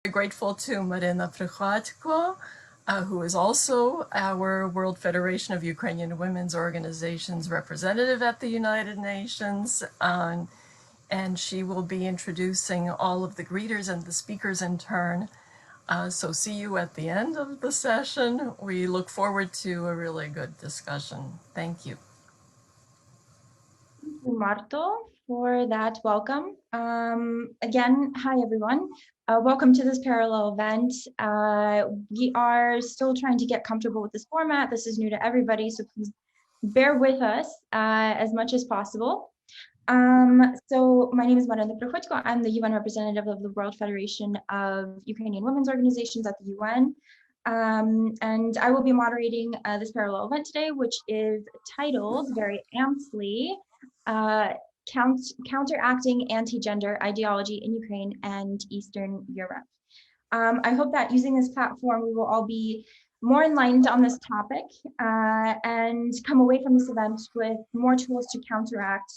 Grateful to Marina Prikhotko, who is also our World Federation of Ukrainian Women's Organizations representative at the United Nations. And she will be introducing all of the greeters and the speakers in turn. So see you at the end of the session. We look forward to a really good discussion. Thank you. Thank you, Marta, for that welcome. Again, hi everyone. Welcome to this parallel event. We are still trying to get comfortable with this format. This is new to everybody, so please bear with us as much as possible. So my name is Marta Kebalo. I'm the UN representative of the World Federation of Ukrainian Women's Organizations at the UN. And I will be moderating this parallel event today, which is titled very amply, Counteracting Anti-Gender Ideology in Ukraine and Eastern Europe. I hope that using this platform, we will all be more enlightened on this topic and come away from this event with more tools to counteract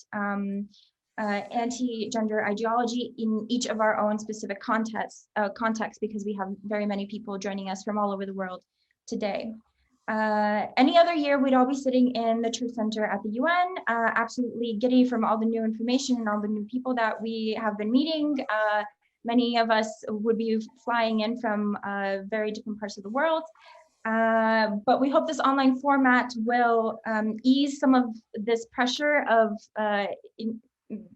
anti-gender ideology in each of our own specific contexts, because we have very many people joining us from all over the world today. Any other year, we'd all be sitting in the Truth Center at the UN, absolutely giddy from all the new information and all the new people that we have been meeting. Many of us would be flying in from very different parts of the world. But we hope this online format will ease some of this pressure of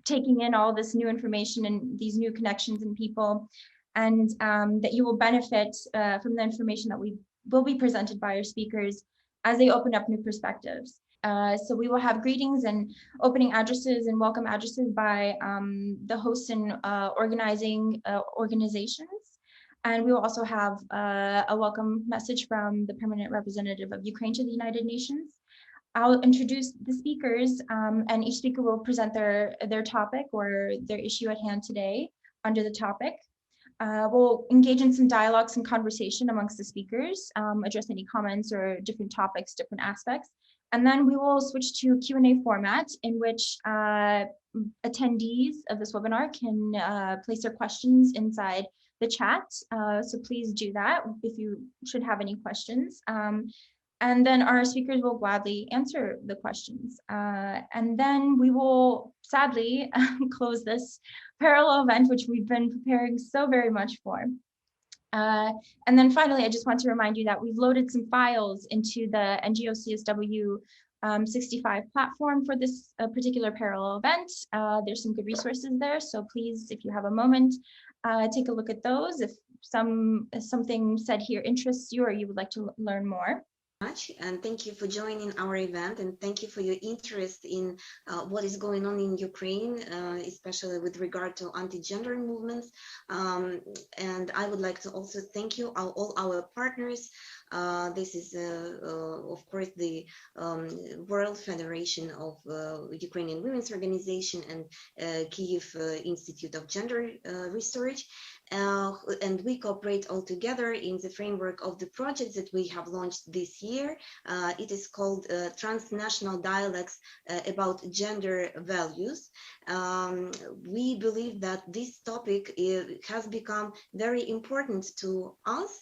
taking in all this new information and these new connections and people, and that you will benefit from the information that we will be presented by our speakers as they open up new perspectives. So we will have greetings and opening addresses and welcome addresses by the hosts and organizing organizations. And we will also have a welcome message from the permanent representative of Ukraine to the United Nations. I'll introduce the speakers, and each speaker will present their topic or their issue at hand today under the topic. We'll engage in some dialogues and conversation amongst the speakers, address any comments or different topics, different aspects. And then we will switch to Q&A format in which attendees of this webinar can place their questions inside the chat. So please do that if you should have any questions. And then our speakers will gladly answer the questions. And then we will sadly close this parallel event, which we've been preparing so very much for. And then finally, I just want to remind you that we've loaded some files into the NGO CSW65 platform for this particular parallel event. There's some good resources there, so please, if you have a moment, take a look at those if something said here interests you or you would like to learn more. And thank you for joining our event, and thank you for your interest in what is going on in Ukraine, especially with regard to anti-gender movements. And I would like to also thank you, all our partners. This is, of course, the World Federation of Ukrainian Women's Organization and Kyiv Institute of Gender Research. And we cooperate all together in the framework of the project that we have launched this year. It is called Transnational Dialogues about Gender Values. We believe that this topic has become very important to us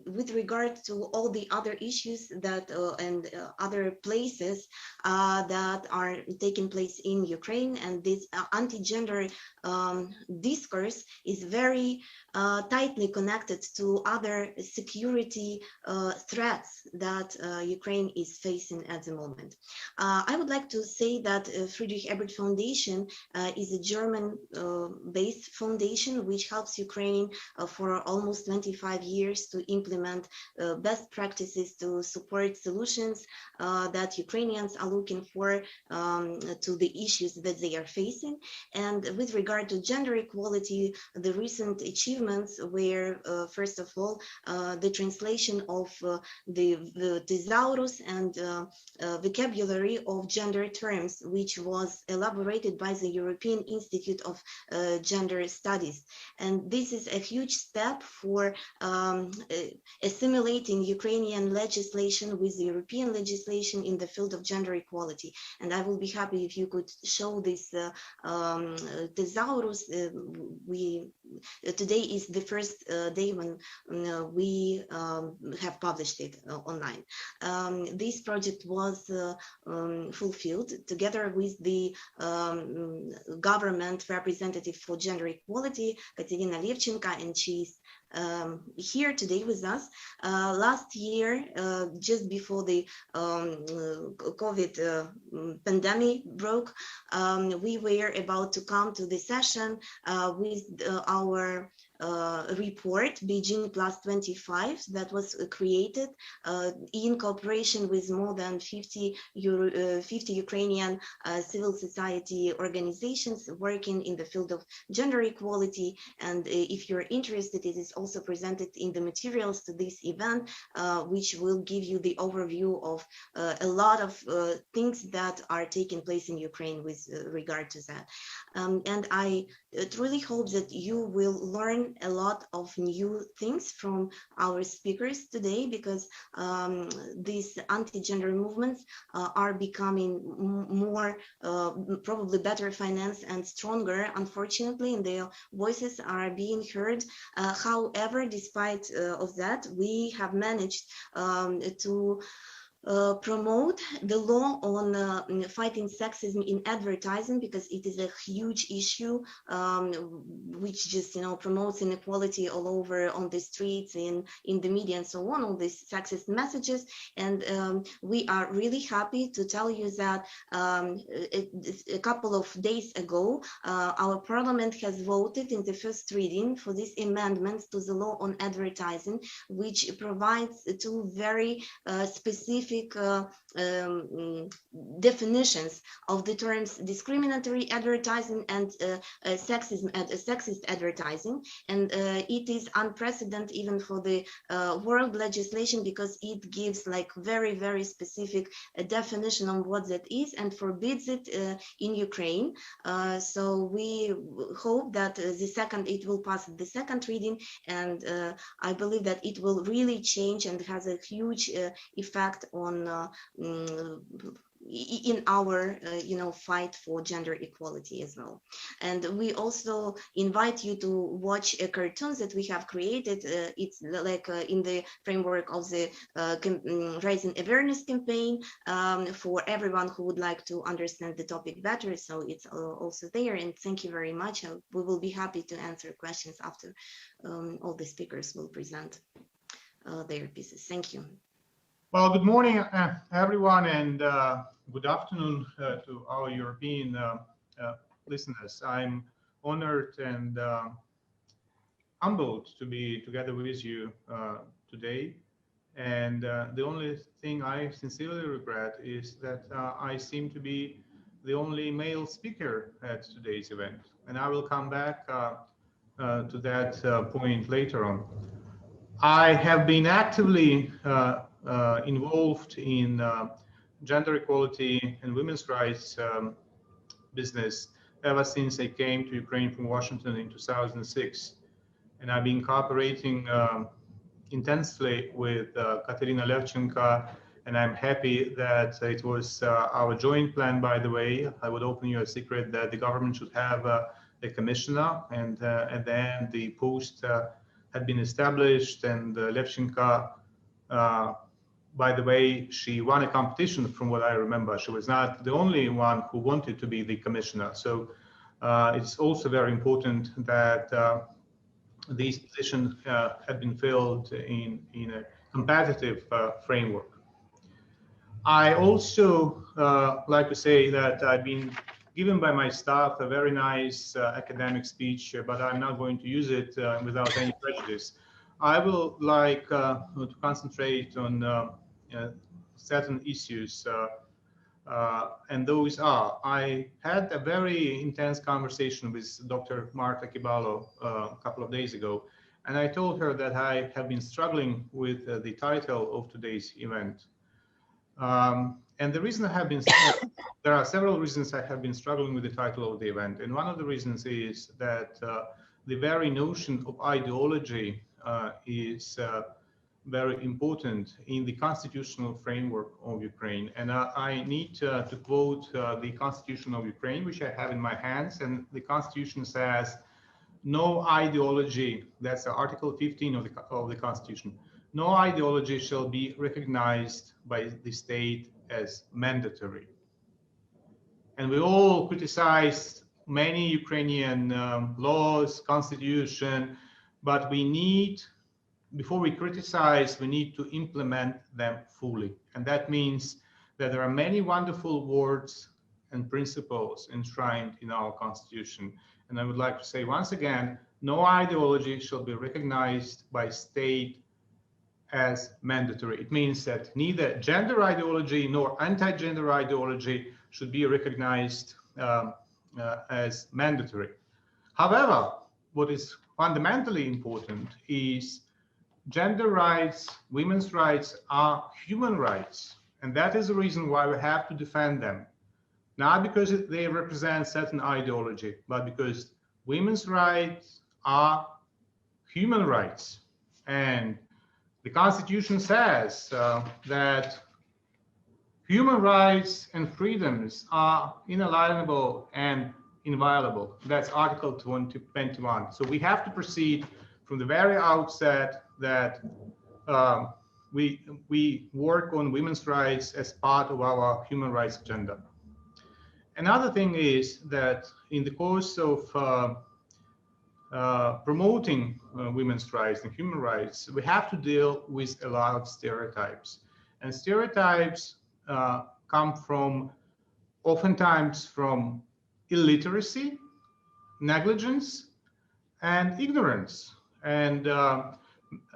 with regard to all the other issues that and other places that are taking place in Ukraine, and this anti-gender discourse is very tightly connected to other security threats that Ukraine is facing at the moment. I would like to say that Frідріха Еберта Foundation is a German-based foundation which helps Ukraine for almost 25 years to implement best practices to support solutions that Ukrainians are looking for to the issues that they are facing. And with regard to gender equality, the recent achievements were, first of all, the translation of the thesaurus and vocabulary of gender terms, which was elaborated by the European Institute of Gender Studies. And this is a huge step for assimilating Ukrainian legislation with the European legislation in the field of gender equality. And I will be happy if you could show this thesaurus. Today is the first day when we have published it online. This project was fulfilled together with the government representative for gender equality, Katerina Levchenko, and she's here today with us. Last year, just before the COVID pandemic broke, we were about to come to the session with our report, Beijing Plus 25, that was created in cooperation with more than 50 Ukrainian civil society organizations working in the field of gender equality. And if you're interested, it is also presented in the materials to this event, which will give you the overview of a lot of things that are taking place in Ukraine with regard to that. And I truly hope that you will learn a lot of new things from our speakers today, because these anti-gender movements are becoming more, probably better financed and stronger, unfortunately, and their voices are being heard. However, despite of that, we have managed to promote the law on fighting sexism in advertising, because it is a huge issue which just, you know, promotes inequality all over on the streets, in the media and so on, all these sexist messages. And we are really happy to tell you that a couple of days ago, our parliament has voted in the first reading for these amendments to the law on advertising, which provides two very specific definitions of the terms discriminatory advertising and sexist advertising. And it is unprecedented even for the world legislation, because it gives like very, very specific definition on what that is and forbids it in Ukraine. So we hope that it will pass the second reading, and I believe that it will really change and has a huge effect on in our fight for gender equality as well. And we also invite you to watch cartoons that we have created. It's like in the framework of the raising awareness campaign for everyone who would like to understand the topic better. So it's also there, and thank you very much. We will be happy to answer questions after all the speakers will present their pieces. Thank you. Well, good morning, everyone, and good afternoon to our European listeners. I'm honored and humbled to be together with you today. And the only thing I sincerely regret is that I seem to be the only male speaker at today's event. And I will come back to that point later on. I have been actively involved in gender equality and women's rights business ever since I came to Ukraine from Washington in 2006. And I've been cooperating intensely with Katerina Levchenko, and I'm happy that it was our joint plan, by the way. I would open you a secret that the government should have a commissioner, and then the post had been established, and Levchenko, by the way, she won a competition from what I remember. She was not the only one who wanted to be the commissioner. So it's also very important that these positions have been filled in a competitive framework. I also like to say that I've been given by my staff a very nice academic speech, but I'm not going to use it without any prejudice. I will like to concentrate on certain issues, and those are: I had a very intense conversation with Dr. Marta Kebalo a couple of days ago, and I told her that I have been struggling with the title of today's event. And the reason I have been, there are several reasons I have been struggling with the title of the event. And one of the reasons is that the very notion of ideology is very important in the constitutional framework of Ukraine. And I need to quote the Constitution of Ukraine, which I have in my hands. And the Constitution says no ideology, that's Article 15 of the Constitution, no ideology shall be recognized by the state as mandatory. And we all criticize many Ukrainian laws, constitution, but we need, before we criticize, we need to implement them fully. And that means that there are many wonderful words and principles enshrined in our constitution. And I would like to say once again, no ideology shall be recognized by state as mandatory. It means that neither gender ideology nor anti-gender ideology should be recognized as mandatory. However, what is fundamentally important is gender rights, women's rights are human rights. And that is the reason why we have to defend them. Not because they represent certain ideology, but because women's rights are human rights. And the Constitution says that human rights and freedoms are inalienable and inviolable. That's Article 21. So we have to proceed from the very outset that we work on women's rights as part of our human rights agenda. Another thing is that in the course of promoting women's rights and human rights, we have to deal with a lot of stereotypes. And stereotypes come from, oftentimes from illiteracy, negligence, and ignorance. And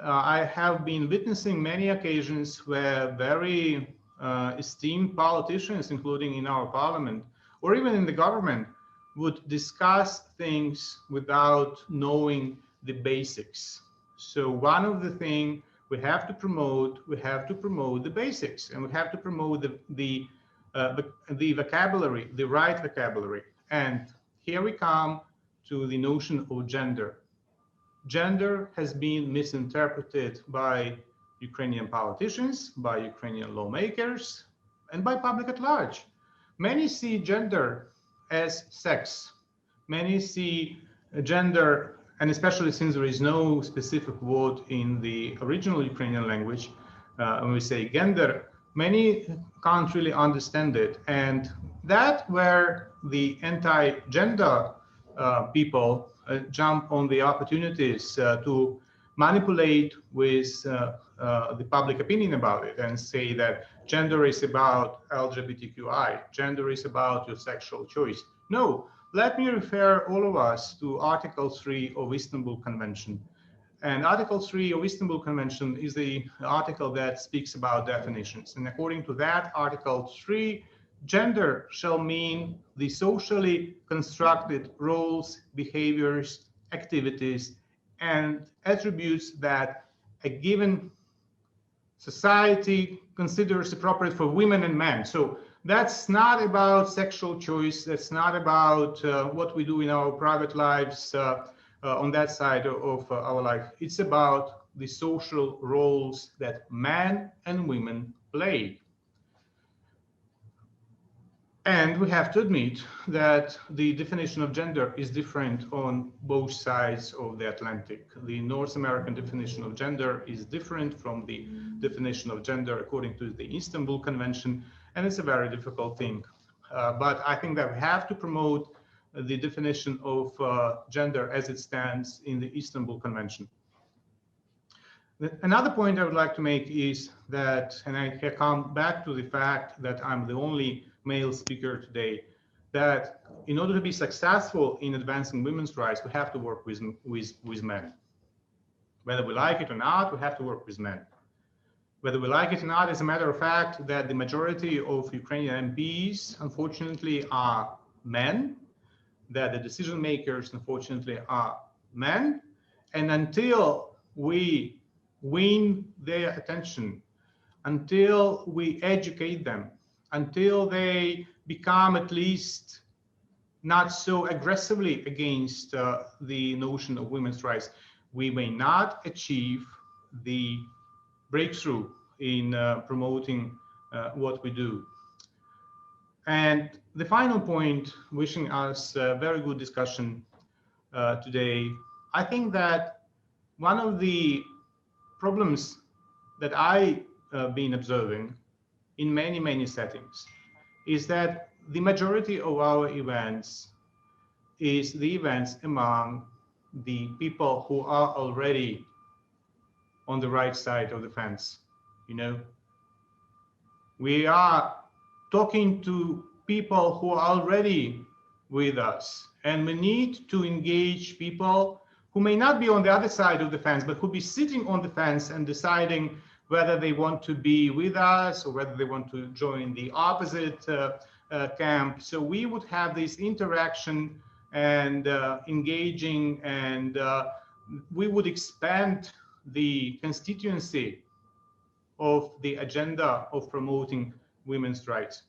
I have been witnessing many occasions where very esteemed politicians, including in our parliament, or even in the government, would discuss things without knowing the basics. So one of the things we have to promote the basics, and we have to promote the vocabulary, the right vocabulary. And here we come to the notion of gender. Gender has been misinterpreted by Ukrainian politicians, by Ukrainian lawmakers, and by public at large. Many see gender as sex. Many see gender, and especially since there is no specific word in the original Ukrainian language, when we say gender, many can't really understand it. And that where the anti-gender people jump on the opportunities to manipulate with the public opinion about it and say that gender is about LGBTQI, gender is about your sexual choice. No, let me refer all of us to Article 3 of Istanbul Convention. And Article 3 of Istanbul Convention is the article that speaks about definitions. And according to that Article 3, gender shall mean the socially constructed roles, behaviors, activities, and attributes that a given society considers appropriate for women and men. So that's not about sexual choice. That's not about what we do in our private lives on that side of our life. It's about the social roles that men and women play. And we have to admit that the definition of gender is different on both sides of the Atlantic. The North American definition of gender is different from the definition of gender according to the Istanbul Convention, and it's a very difficult thing. But I think that we have to promote the definition of gender as it stands in the Istanbul Convention. Another point I would like to make is that, and I come back to the fact that I'm the only male speaker today, that in order to be successful in advancing women's rights, we have to work with men. Whether we like it or not, we have to work with men. Whether we like it or not, as a matter of fact, that the majority of Ukrainian MPs, unfortunately, are men, that the decision makers, unfortunately, are men. And until we win their attention, until we educate them, until they become at least not so aggressively against the notion of women's rights, we may not achieve the breakthrough in promoting what we do. And the final point, wishing us a very good discussion. today, I think that one of the problems that I've been observing in many settings is that the majority of our events is the events among the people who are already on the right side of the fence. You know, we are talking to people who are already with us, and we need to engage people who may not be on the other side of the fence, but who be sitting on the fence and deciding whether they want to be with us or whether they want to join the opposite camp. So we would have this interaction and engaging, and we would expand the constituency of the agenda of promoting women's rights.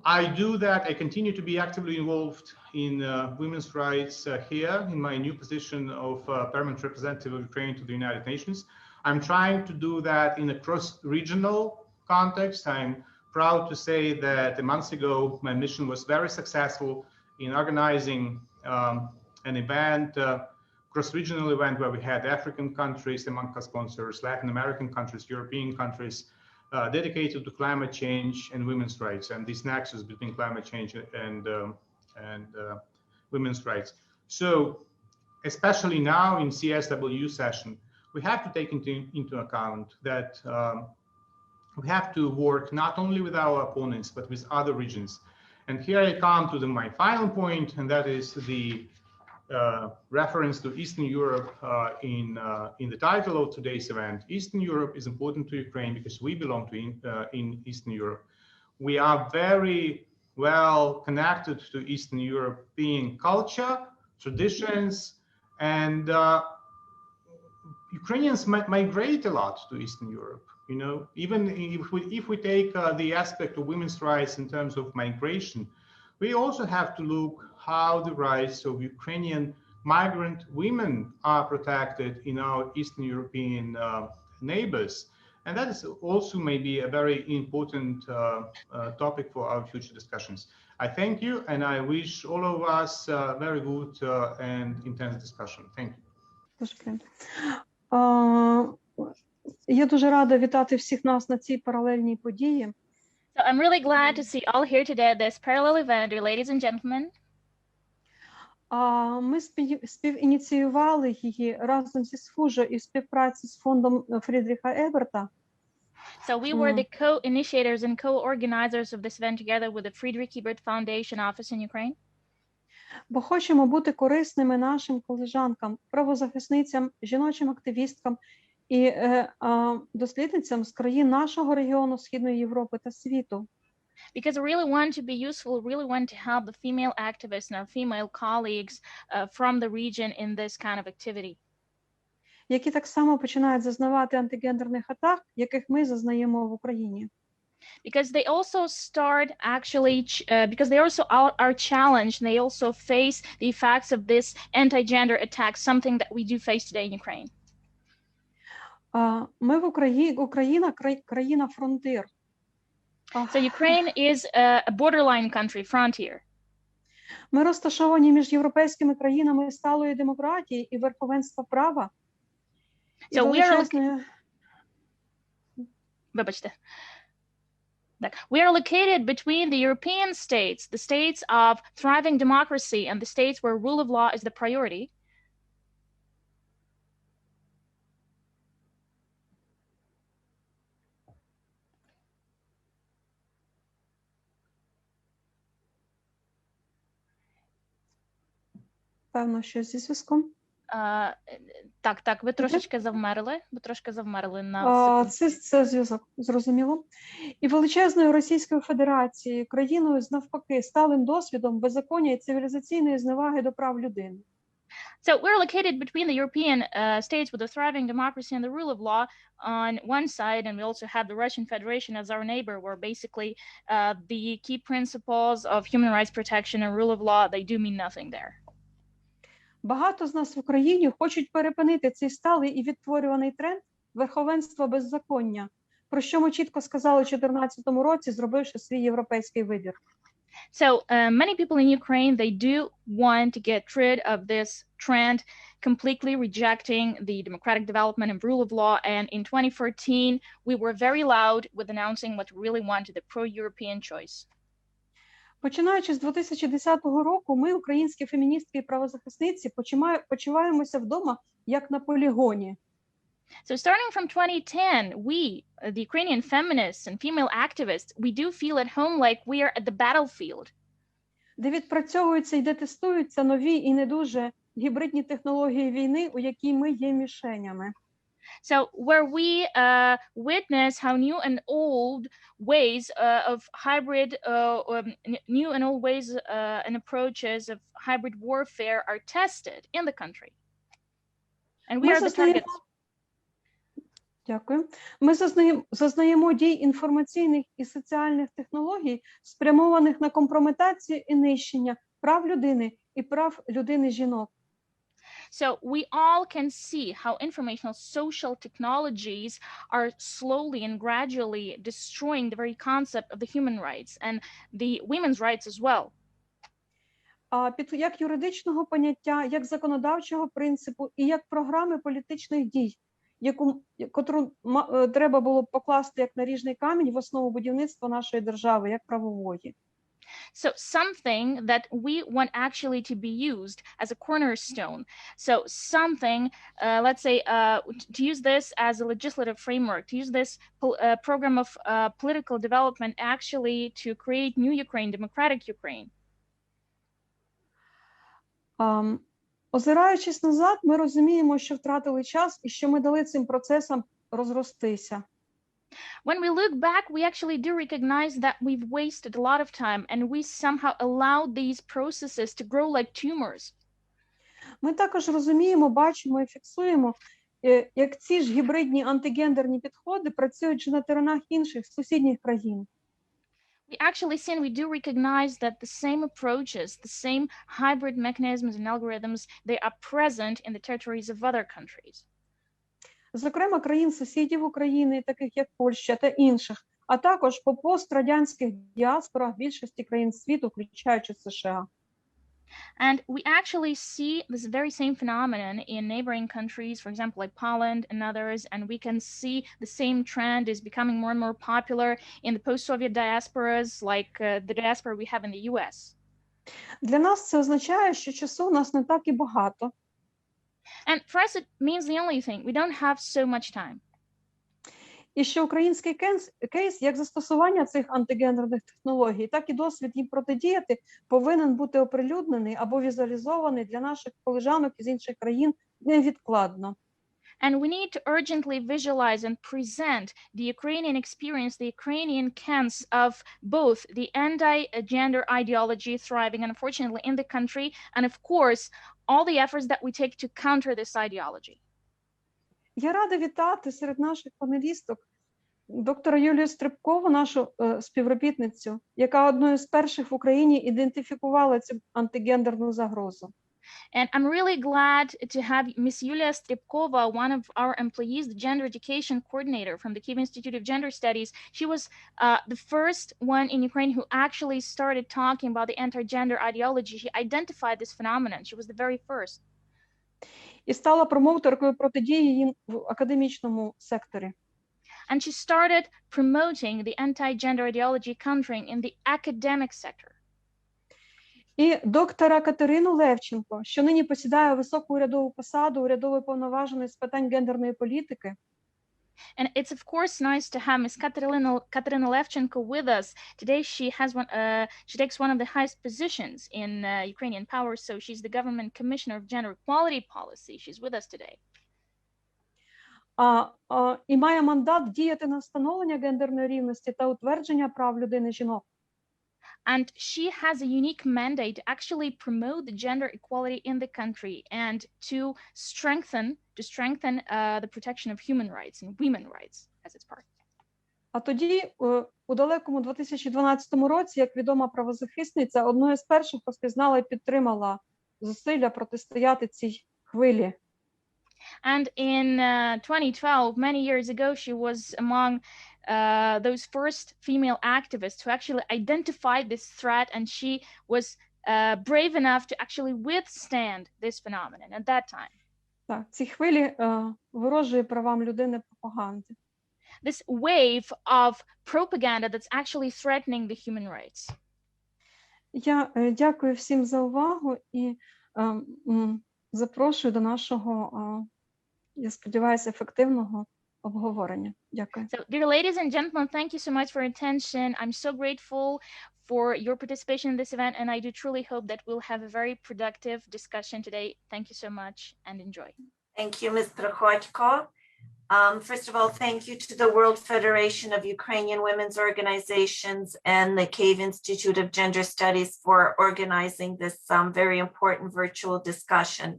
I do that. I continue to be actively involved in women's rights here in my new position of permanent representative of Ukraine to the United Nations. I'm trying to do that in a cross-regional context. I'm proud to say that a month ago, my mission was very successful in organizing an event, cross-regional event, where we had African countries among co-sponsors, Latin American countries, European countries, dedicated to climate change and women's rights, and this nexus between climate change and women's rights. So, especially now in CSW session, we have to take into account that we have to work not only with our opponents, but with other regions. And here I come to my final point, and that is the reference to Eastern Europe in the title of today's event. Eastern Europe is important to Ukraine because we belong to in Eastern Europe. We are very well connected to Eastern European culture, traditions, and Ukrainians migrate a lot to Eastern Europe. You know, even if we take the aspect of women's rights in terms of migration, we also have to look how the rights of Ukrainian migrant women are protected in our Eastern European neighbors. And that is also maybe a very important topic for our future discussions. I thank you, and I wish all of us very good and intense discussion. Thank you. Я дуже рада вітати всіх нас на цій паралельній події. So I'm really glad to see all here today at this parallel event, ladies and gentlemen. Ми співініціювали її разом зі СФУЖО і в співпраці з фондом Фрідріха Еберта. So we were the co-initiators and co-organizers of this event together with the Fridrikh Ebert Foundation office in Ukraine. Бо хочемо бути корисними нашим колежанкам, правозахисницям, жіночим активісткам і дослідницям з країн нашого регіону, Східної Європи та світу. Because we really want to be useful, really want to help the female activists and our female colleagues from the region in this kind of activity. Які так само починають зазнавати антигендерних атак, яких ми зазнаємо в Україні. Because they also start actually, because they also are challenged, and they also face the effects of this anti-gender attack, something that we do face today in Ukraine. Ми в Україна країна фронтир. So Ukraine is a borderline country, frontier. Ми розташовані між європейськими країнами сталої демократії і верховенства права. So we are located between the European states, the states of thriving democracy, and the states where rule of law is the priority. Певно, що зі зв'язком. Так, ви трошечки завмерли. Ви трошки завмерли на секунду. Це зв'язок, зрозуміло. І величезною Російською Федерацією, країною з навпаки сталим досвідом беззаконня і цивілізаційної зневаги до прав людини. So we're located between the European states with a thriving democracy and the rule of law on one side, and we also have the Russian Federation as our neighbor, where basically the key principles of human rights protection and rule of law, they do mean nothing there. Багато з нас в Україні хочуть перепинити цей сталий і відтворюваний тренд верховенства беззаконня, про що ми чітко сказали у 2014 році, зробивши свій європейський вибір. So many people in Ukraine, they do want to get rid of this trend, completely rejecting the democratic development and rule of law. And in 2014, we were very loud with announcing what we really wanted, the pro-European choice. Починаючи з 2010 року, ми, українські феміністки і правозахисниці, почуваємося вдома, як на полігоні. So starting from 2010, we, the Ukrainian feminists and female activists, we do feel at home like we are at the battlefield. Де відпрацьовуються і де тестуються нові і не дуже гібридні технології війни, у якій ми є мішенями. So where we witness how new and old ways of hybrid, new and old ways and approaches of hybrid warfare are tested in the country. And we are the targets. Дякую. Ми зазнаємо дій інформаційних і соціальних технологій, спрямованих на компрометацію і нищення прав людини і прав людини жінок. So we all can see how informational social technologies are slowly and gradually destroying the very concept of the human rights and the women's rights as well. Як юридичного поняття, як законодавчого принципу і як програми політичних дій, котру треба було б покласти як наріжний камінь в основу будівництва нашої держави, як правової. So something that we want actually to be used as a cornerstone. So something, let's say, to use this as a legislative framework, to use this program of political development actually to create new Ukraine, democratic Ukraine. Озираючись назад, ми розуміємо, що втратили час і що ми дали цим процесам розростися. When we look back, we actually do recognize that we've wasted a lot of time and we somehow allowed these processes to grow like tumors. Ми також розуміємо, бачимо і фіксуємо, як ці ж гібридні антигендерні підходи працюють на теренах інших сусідніх країн. We actually see and we do recognize that the same approaches, the same hybrid mechanisms and algorithms, they are present in the territories of other countries. Зокрема, країн-сусідів України, таких як Польща та інших, а також по пострадянських діаспорах більшості країн світу, включаючи США. And we actually see this very same phenomenon in neighboring countries, for example, like Poland and others, and we can see the same trend is becoming more and more popular in the post-Soviet diasporas, like the diaspora we have in the US. Для нас це означає, що часу у нас не так і багато. And for us, it means the only thing, we don't have so much time. І що український кейс, як застосування цих антигендерних технологій, так і досвід їм протидіяти, повинен бути оприлюднений або візуалізований для наших колежанок із інших країн невідкладно. And we need to urgently visualize and present the Ukrainian experience, the Ukrainian case of both the anti-gender ideology thriving, unfortunately, in the country, and of course, all the efforts that we take to counter this ideology. Я рада вітати серед наших панелісток доктора Юлію Стрибкову, нашу співробітницю, яка одною з перших в Україні ідентифікувала цю антигендерну загрозу. And I'm really glad to have Ms. Yulia Stripkova, one of our employees, the gender education coordinator from the Kyiv Institute of Gender Studies. She was the first one in Ukraine who actually started talking about the anti-gender ideology. She identified this phenomenon. She was the very first. І стала промоутеркою протидії їм в академічному секторі. And she started promoting the anti-gender ideology countering in the academic sector. І доктора Катерину Левченко, що нині посідає високу урядову посаду урядової повноваженої з питань гендерної політики. And it's of course nice to have Ms. Katerina Levchenko with us. Today she takes one of the highest positions in Ukrainian power, so she's the government commissioner of gender equality policy. She's with us today. І має мандат діяти на встановлення гендерної рівності та утвердження прав людини жінок. And she has a unique mandate to actually promote the gender equality in the country and to strengthen the protection of human rights and women rights as its part. А тоді, у далекому 2012 році, як відома правозахисниця, одною з перших розпізнала і підтримала зусилля протистояти цій хвилі. And in 2012, many years ago, she was among those first female activists who actually identified this threat, and she was brave enough to actually withstand this phenomenon at that time. Так, ці хвилі ворожої правам людини пропаганди. This wave of propaganda that's actually threatening the human rights. Я дякую всім за увагу і запрошую до нашого, я сподіваюся, ефективного обговорення. Дякую. So, dear ladies and gentlemen, thank you so much for your attention. I'm so grateful for your participation in this event, and I do truly hope that we'll have a very productive discussion today. Thank you so much and enjoy. Thank you, Ms. Prichodko. First of all, thank you to the World Federation of Ukrainian Women's Organizations and the Kyiv Institute of Gender Studies for organizing this very important virtual discussion.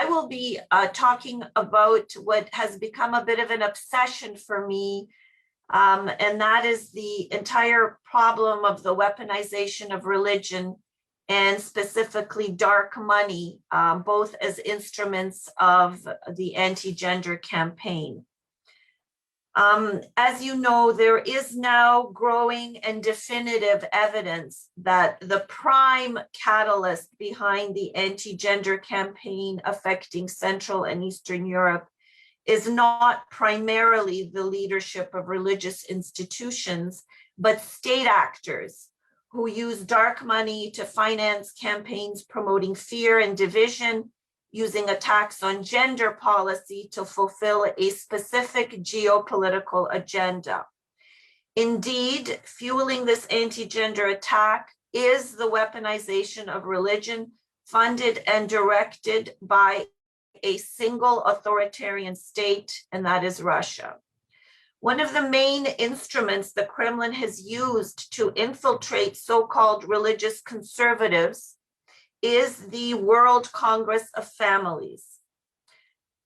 I will be talking about what has become a bit of an obsession for me, and that is the entire problem of the weaponization of religion, and specifically dark money, both as instruments of the anti-gender campaign. As you know, there is now growing and definitive evidence that the prime catalyst behind the anti-gender campaign affecting Central and Eastern Europe is not primarily the leadership of religious institutions, but state actors who use dark money to finance campaigns promoting fear and division, using attacks on gender policy to fulfill a specific geopolitical agenda. Indeed, fueling this anti-gender attack is the weaponization of religion, funded and directed by a single authoritarian state, and that is Russia. One of the main instruments the Kremlin has used to infiltrate so-called religious conservatives is the World Congress of Families.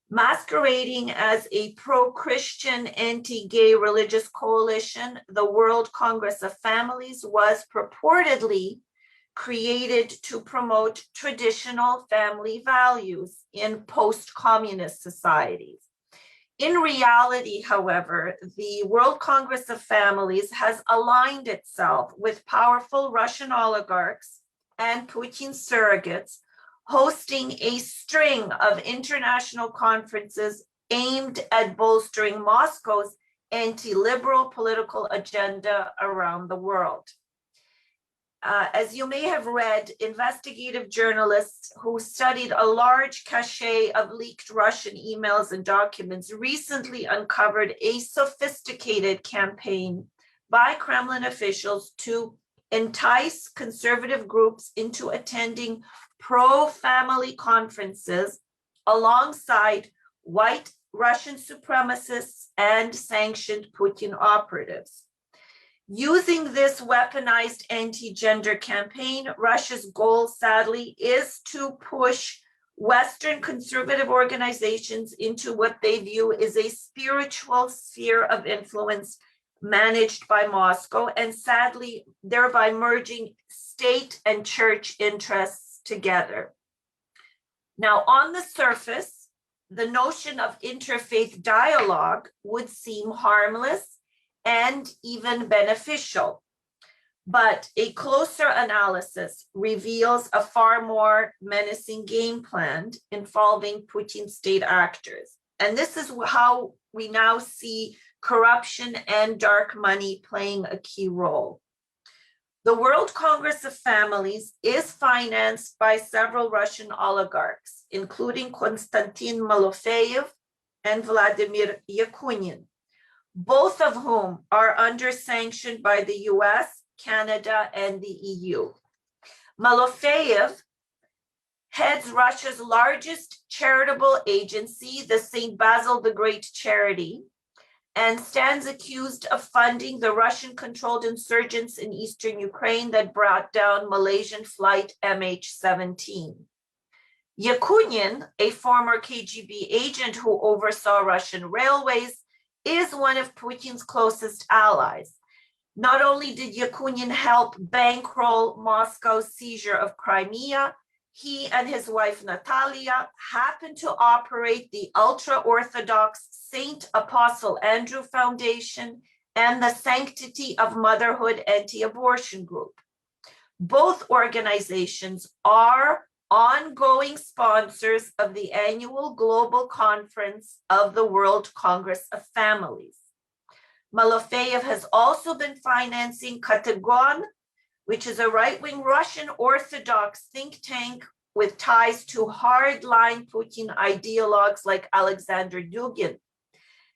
Masquerading as a pro-Christian, anti-gay religious coalition, the World Congress of Families was purportedly created to promote traditional family values in post-communist societies. In reality, however, the World Congress of Families has aligned itself with powerful Russian oligarchs and Putin's surrogates, hosting a string of international conferences aimed at bolstering Moscow's anti-liberal political agenda around the world. As you may have read, investigative journalists who studied a large cache of leaked Russian emails and documents recently uncovered a sophisticated campaign by Kremlin officials to entice conservative groups into attending pro-family conferences alongside white Russian supremacists and sanctioned Putin operatives. Using this weaponized anti-gender campaign, Russia's goal, sadly, is to push Western conservative organizations into what they view as a spiritual sphere of influence managed by Moscow, and sadly, thereby merging state and church interests together. Now, on the surface, the notion of interfaith dialogue would seem harmless and even beneficial. But a closer analysis reveals a far more menacing game plan involving Putin's state actors. And this is how we now see corruption and dark money playing a key role. The World Congress of Families is financed by several Russian oligarchs, including Konstantin Malofeyev and Vladimir Yakunin, both of whom are under sanction by the US, Canada, and the EU. Malofeyev heads Russia's largest charitable agency, the St. Basil the Great Charity, and stands accused of funding the Russian-controlled insurgents in eastern Ukraine that brought down Malaysian flight MH17. Yakunin, a former KGB agent who oversaw Russian railways, is one of Putin's closest allies. Not only did Yakunin help bankroll Moscow's seizure of Crimea, he and his wife Natalia happened to operate the ultra-Orthodox Saint Apostle Andrew Foundation and the Sanctity of Motherhood Anti-Abortion Group. Both organizations are ongoing sponsors of the annual Global Conference of the World Congress of Families. Malofeyev has also been financing Katagon, which is a right-wing Russian Orthodox think tank with ties to hardline Putin ideologues like Alexander Dugin.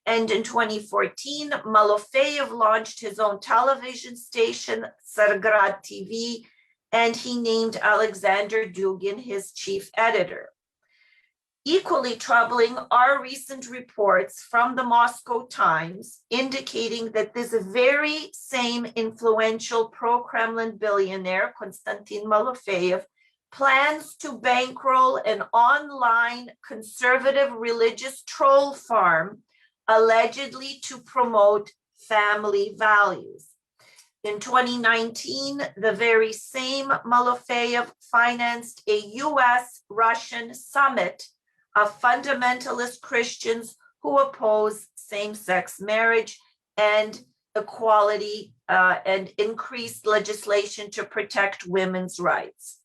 And in 2014, Malofeyev launched his own television station, Tsargrad TV, and he named Alexander Dugin his chief editor. Equally troubling are recent reports from the Moscow Times indicating that this very same influential pro-Kremlin billionaire, Konstantin Malofeyev, plans to bankroll an online conservative religious troll farm allegedly to promote family values. In 2019, the very same Malofeyev financed a US-Russian summit of fundamentalist Christians who oppose same-sex marriage and equality and increased legislation to protect women's rights.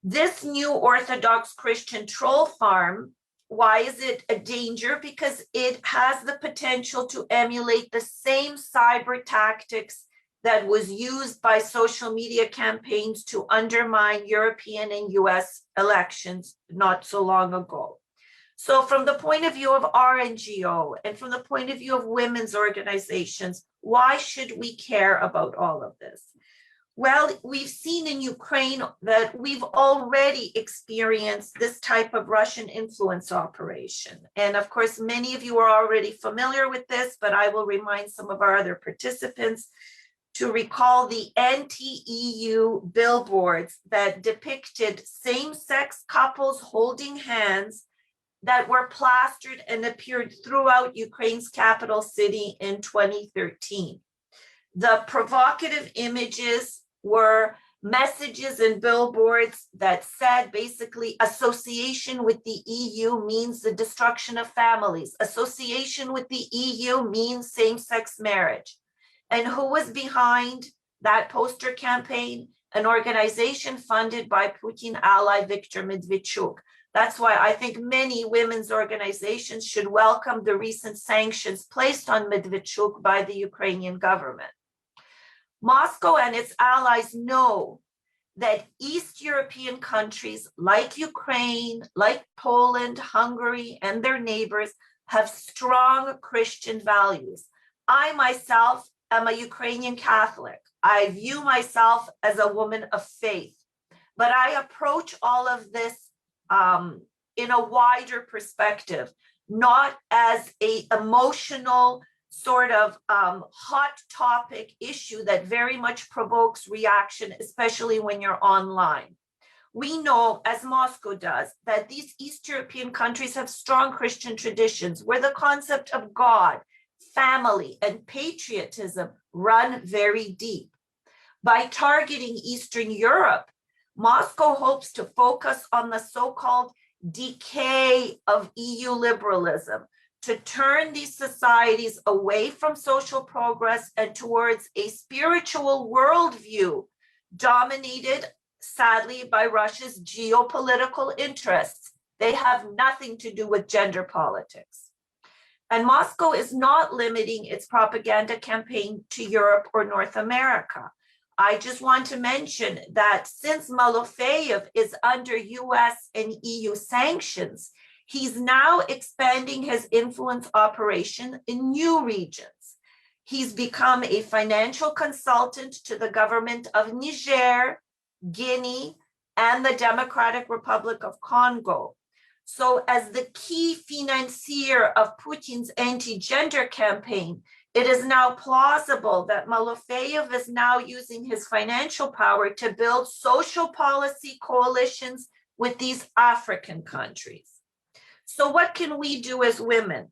This new Orthodox Christian troll farm, why is it a danger? Because it has the potential to emulate the same cyber tactics that was used by social media campaigns to undermine European and US elections not so long ago. So from the point of view of our NGO and from the point of view of women's organizations, why should we care about all of this? Well, we've seen in Ukraine that we've already experienced this type of Russian influence operation. And of course, many of you are already familiar with this, but I will remind some of our other participants to recall the anti-EU billboards that depicted same-sex couples holding hands that were plastered and appeared throughout Ukraine's capital city in 2013. The provocative images were messages and billboards that said basically association with the EU means the destruction of families. Association with the EU means same-sex marriage. And who was behind that poster campaign? An organization funded by Putin ally Viktor Medvedchuk. That's why I think many women's organizations should welcome the recent sanctions placed on Medvedchuk by the Ukrainian government. Moscow and its allies know that East European countries like Ukraine, like Poland, Hungary, and their neighbors have strong Christian values. I myself am a Ukrainian Catholic. I view myself as a woman of faith, but I approach all of this in a wider perspective, not as an emotional sort of hot topic issue that very much provokes reaction, especially when you're online. We know, as Moscow does, that these East European countries have strong Christian traditions where the concept of God, family, and patriotism run very deep. By targeting Eastern Europe, Moscow hopes to focus on the so-called decay of EU liberalism, to turn these societies away from social progress and towards a spiritual worldview dominated, sadly, by Russia's geopolitical interests. They have nothing to do with gender politics. And Moscow is not limiting its propaganda campaign to Europe or North America. I just want to mention that since Malofeyev is under US and EU sanctions, he's now expanding his influence operation in new regions. He's become a financial consultant to the government of Niger, Guinea, and the Democratic Republic of Congo. So as the key financier of Putin's anti-gender campaign, it is now plausible that Malofeyev is now using his financial power to build social policy coalitions with these African countries. So what can we do as women,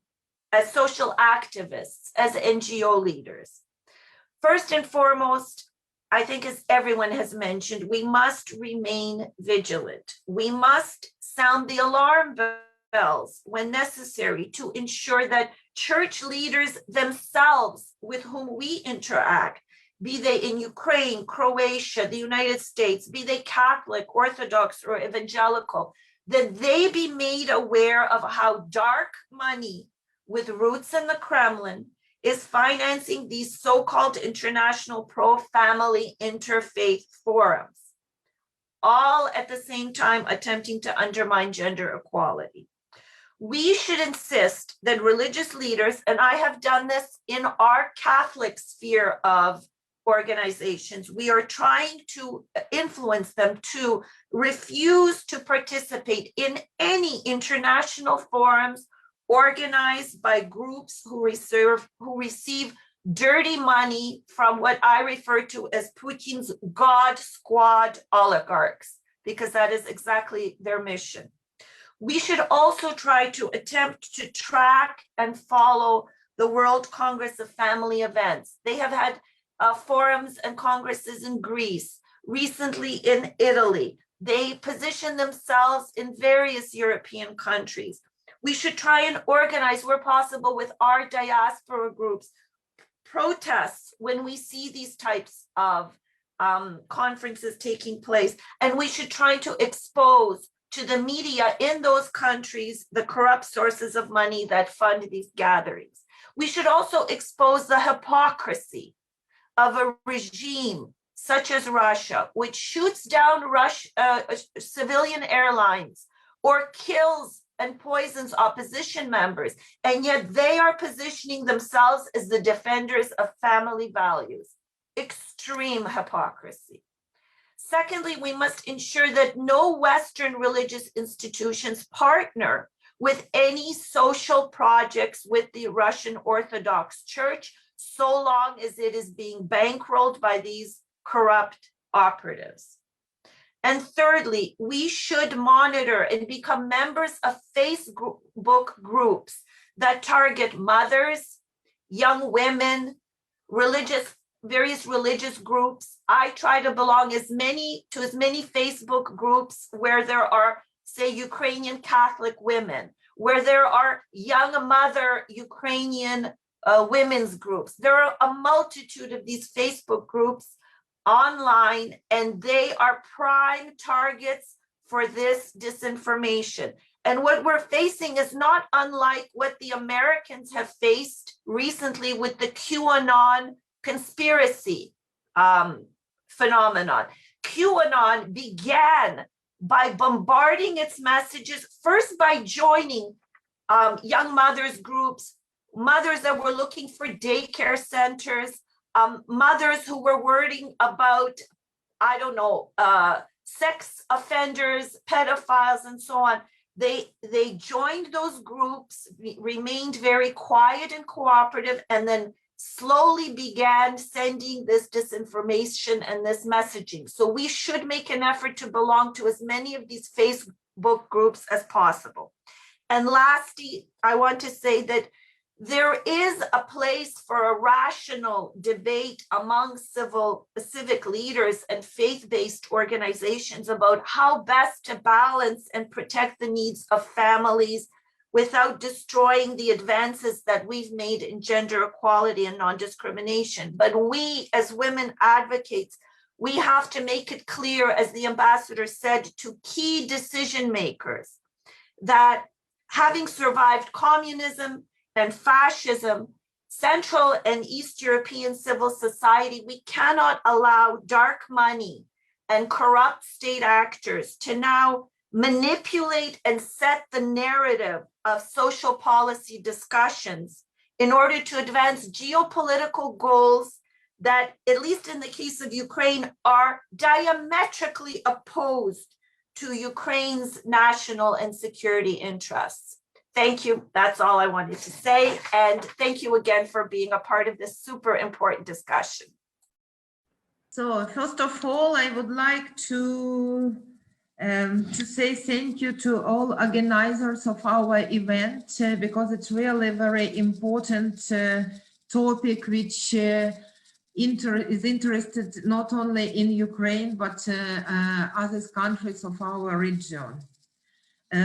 as social activists, as NGO leaders? First and foremost, I think as everyone has mentioned, we must remain vigilant. We must sound the alarm bells when necessary to ensure that church leaders themselves with whom we interact, be they in Ukraine, Croatia, the United States, be they Catholic, Orthodox, or evangelical, that they be made aware of how dark money with roots in the Kremlin is financing these so-called international pro-family interfaith forums, all at the same time attempting to undermine gender equality. We should insist that religious leaders, and I have done this in our Catholic sphere of organizations, we are trying to influence them to refuse to participate in any international forums organized by groups who receive dirty money from what I refer to as Putin's God Squad oligarchs, because that is exactly their mission. We should also try to attempt to track and follow the World Congress of Family Events. They have had forums and congresses in Greece, recently in Italy. They position themselves in various European countries. We should try and organize, where possible, with our diaspora groups, protests when we see these types of conferences taking place. And we should try to expose to the media in those countries the corrupt sources of money that fund these gatherings. We should also expose the hypocrisy of a regime such as Russia, which shoots down civilian airlines or kills and poisons opposition members, and yet they are positioning themselves as the defenders of family values. Extreme hypocrisy. Secondly, we must ensure that no Western religious institutions partner with any social projects with the Russian Orthodox Church, so long as it is being bankrolled by these corrupt operatives. And thirdly, we should monitor and become members of Facebook groups that target mothers, young women, various religious groups. I try to belong to as many Facebook groups where there are, say, Ukrainian Catholic women, where there are young mother Ukrainian women's groups. There are a multitude of these Facebook groups online, and they are prime targets for this disinformation. And what we're facing is not unlike what the Americans have faced recently with the QAnon conspiracy phenomenon. QAnon began by bombarding its messages, first by joining young mothers groups, mothers that were looking for daycare centers, mothers who were worrying about, I don't know, sex offenders, pedophiles, and so on. They joined those groups, remained very quiet and cooperative, and then slowly began sending this disinformation and this messaging. So we should make an effort to belong to as many of these Facebook groups as possible. And lastly, I want to say that there is a place for a rational debate among civic leaders and faith-based organizations about how best to balance and protect the needs of families without destroying the advances that we've made in gender equality and non-discrimination. But we, as women advocates, we have to make it clear, as the ambassador said, to key decision makers that having survived communism and fascism, Central and East European civil society, we cannot allow dark money and corrupt state actors to now manipulate and set the narrative of social policy discussions in order to advance geopolitical goals that, at least in the case of Ukraine, are diametrically opposed to Ukraine's national and security interests. Thank you. That's all I wanted to say. And thank you again for being a part of this super important discussion. So first of all, I would like to say thank you to all organizers of our event, because it's really a very important topic, which is interested not only in Ukraine, but other countries of our region.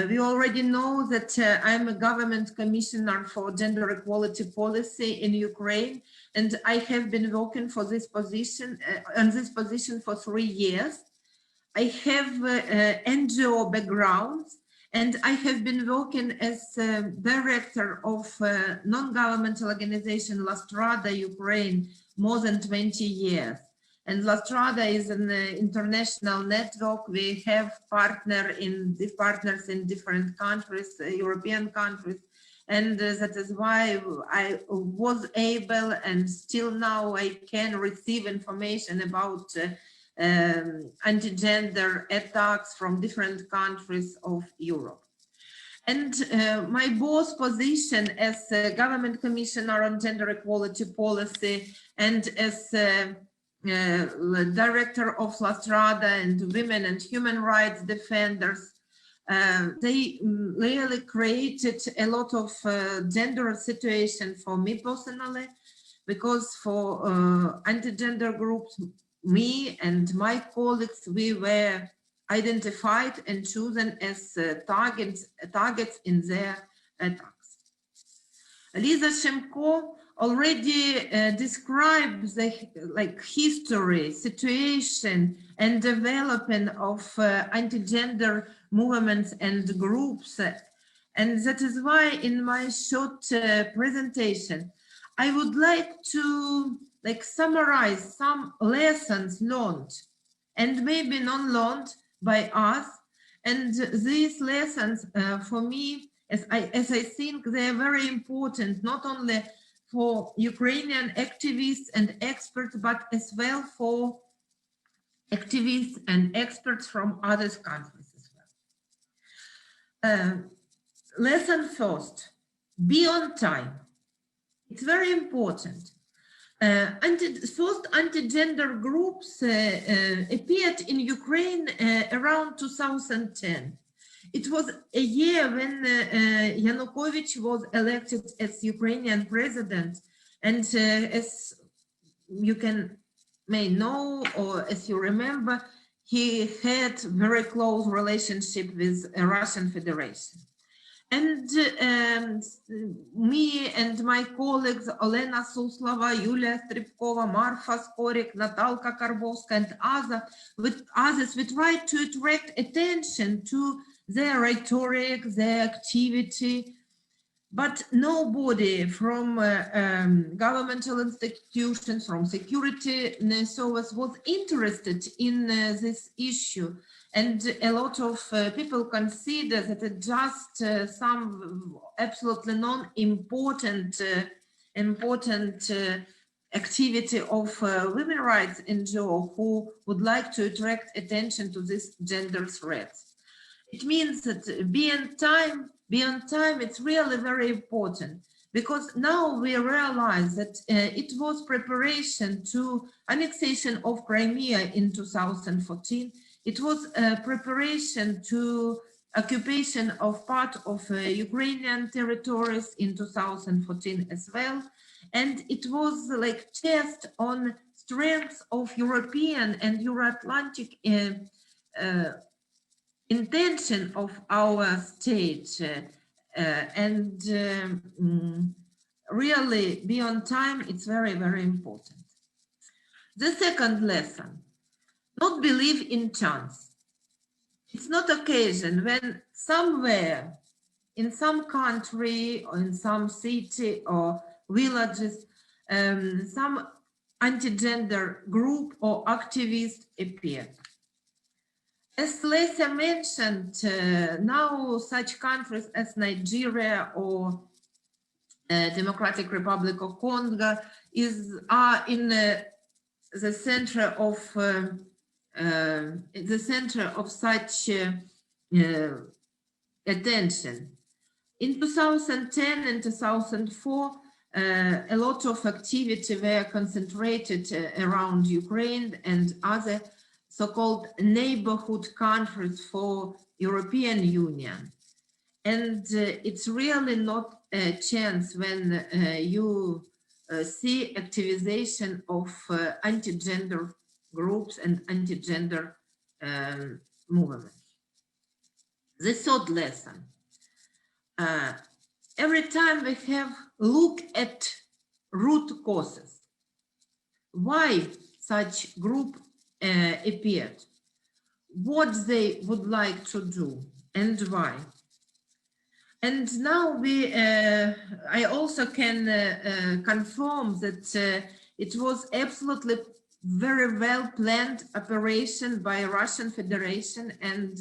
We already know that I'm a government commissioner for gender equality policy in Ukraine, and I have been working for this position, on this position for 3 years. I have NGO background, and I have been working as director of non-governmental organization La Strada Ukraine more than 20 years. And La Strada is an international network. We have partners in different countries, European countries. And that is why I was able, and still now I can receive information about anti-gender attacks from different countries of Europe. And my both position as a government commissioner on gender equality policy and as director of La Strada and women and human rights defenders, they really created a lot of gender situation for me personally, because for anti-gender groups, me and my colleagues, we were identified and chosen as targets in their attacks. Lisa Shemko already described the history, situation, and development of anti-gender movements and groups, and that is why in my short presentation I would like to summarize some lessons learned and maybe non-learned by us, and these lessons for me, as I think they are very important, not only for Ukrainian activists and experts, but as well for activists and experts from other countries as well. Lesson first, be on time. It's very important. First anti-gender groups appeared in Ukraine around 2010. It was a year when Yanukovych was elected as Ukrainian president, and as you may know, or as you remember, he had very close relationship with the Russian Federation. And me and my colleagues, Olena Suslova, Yulia Stripkova, Marfa Skorik, Natalka Karbovska, and others, we tried to attract attention to their rhetoric, their activity, but nobody from governmental institutions, from security service was interested in this issue. And a lot of people consider that it's just some absolutely non-important activity of women's rights NGO who would like to attract attention to this gender threats. It means that be on time, it's really very important, because now we realize that it was preparation to annexation of Crimea in 2014. It was a preparation to occupation of part of Ukrainian territories in 2014 as well. And it was like test on strength of European and Euro-Atlantic intention of our state. Really be on time, it's very, very important. The second lesson, not believe in chance. It's not occasion when somewhere in some country or in some city or villages, some anti-gender group or activist appear. As Lisa mentioned, now such countries as Nigeria or Democratic Republic of Congo are in the center of such attention. In 2010 and 2004, a lot of activity were concentrated around Ukraine and other so-called neighborhood countries for European Union. And it's really not a chance when you see activization of anti-gender groups and anti-gender movements. The third lesson, every time we have look at root causes, why such group appeared, what they would like to do and why. And now I also can confirm that it was absolutely very well planned operation by Russian Federation and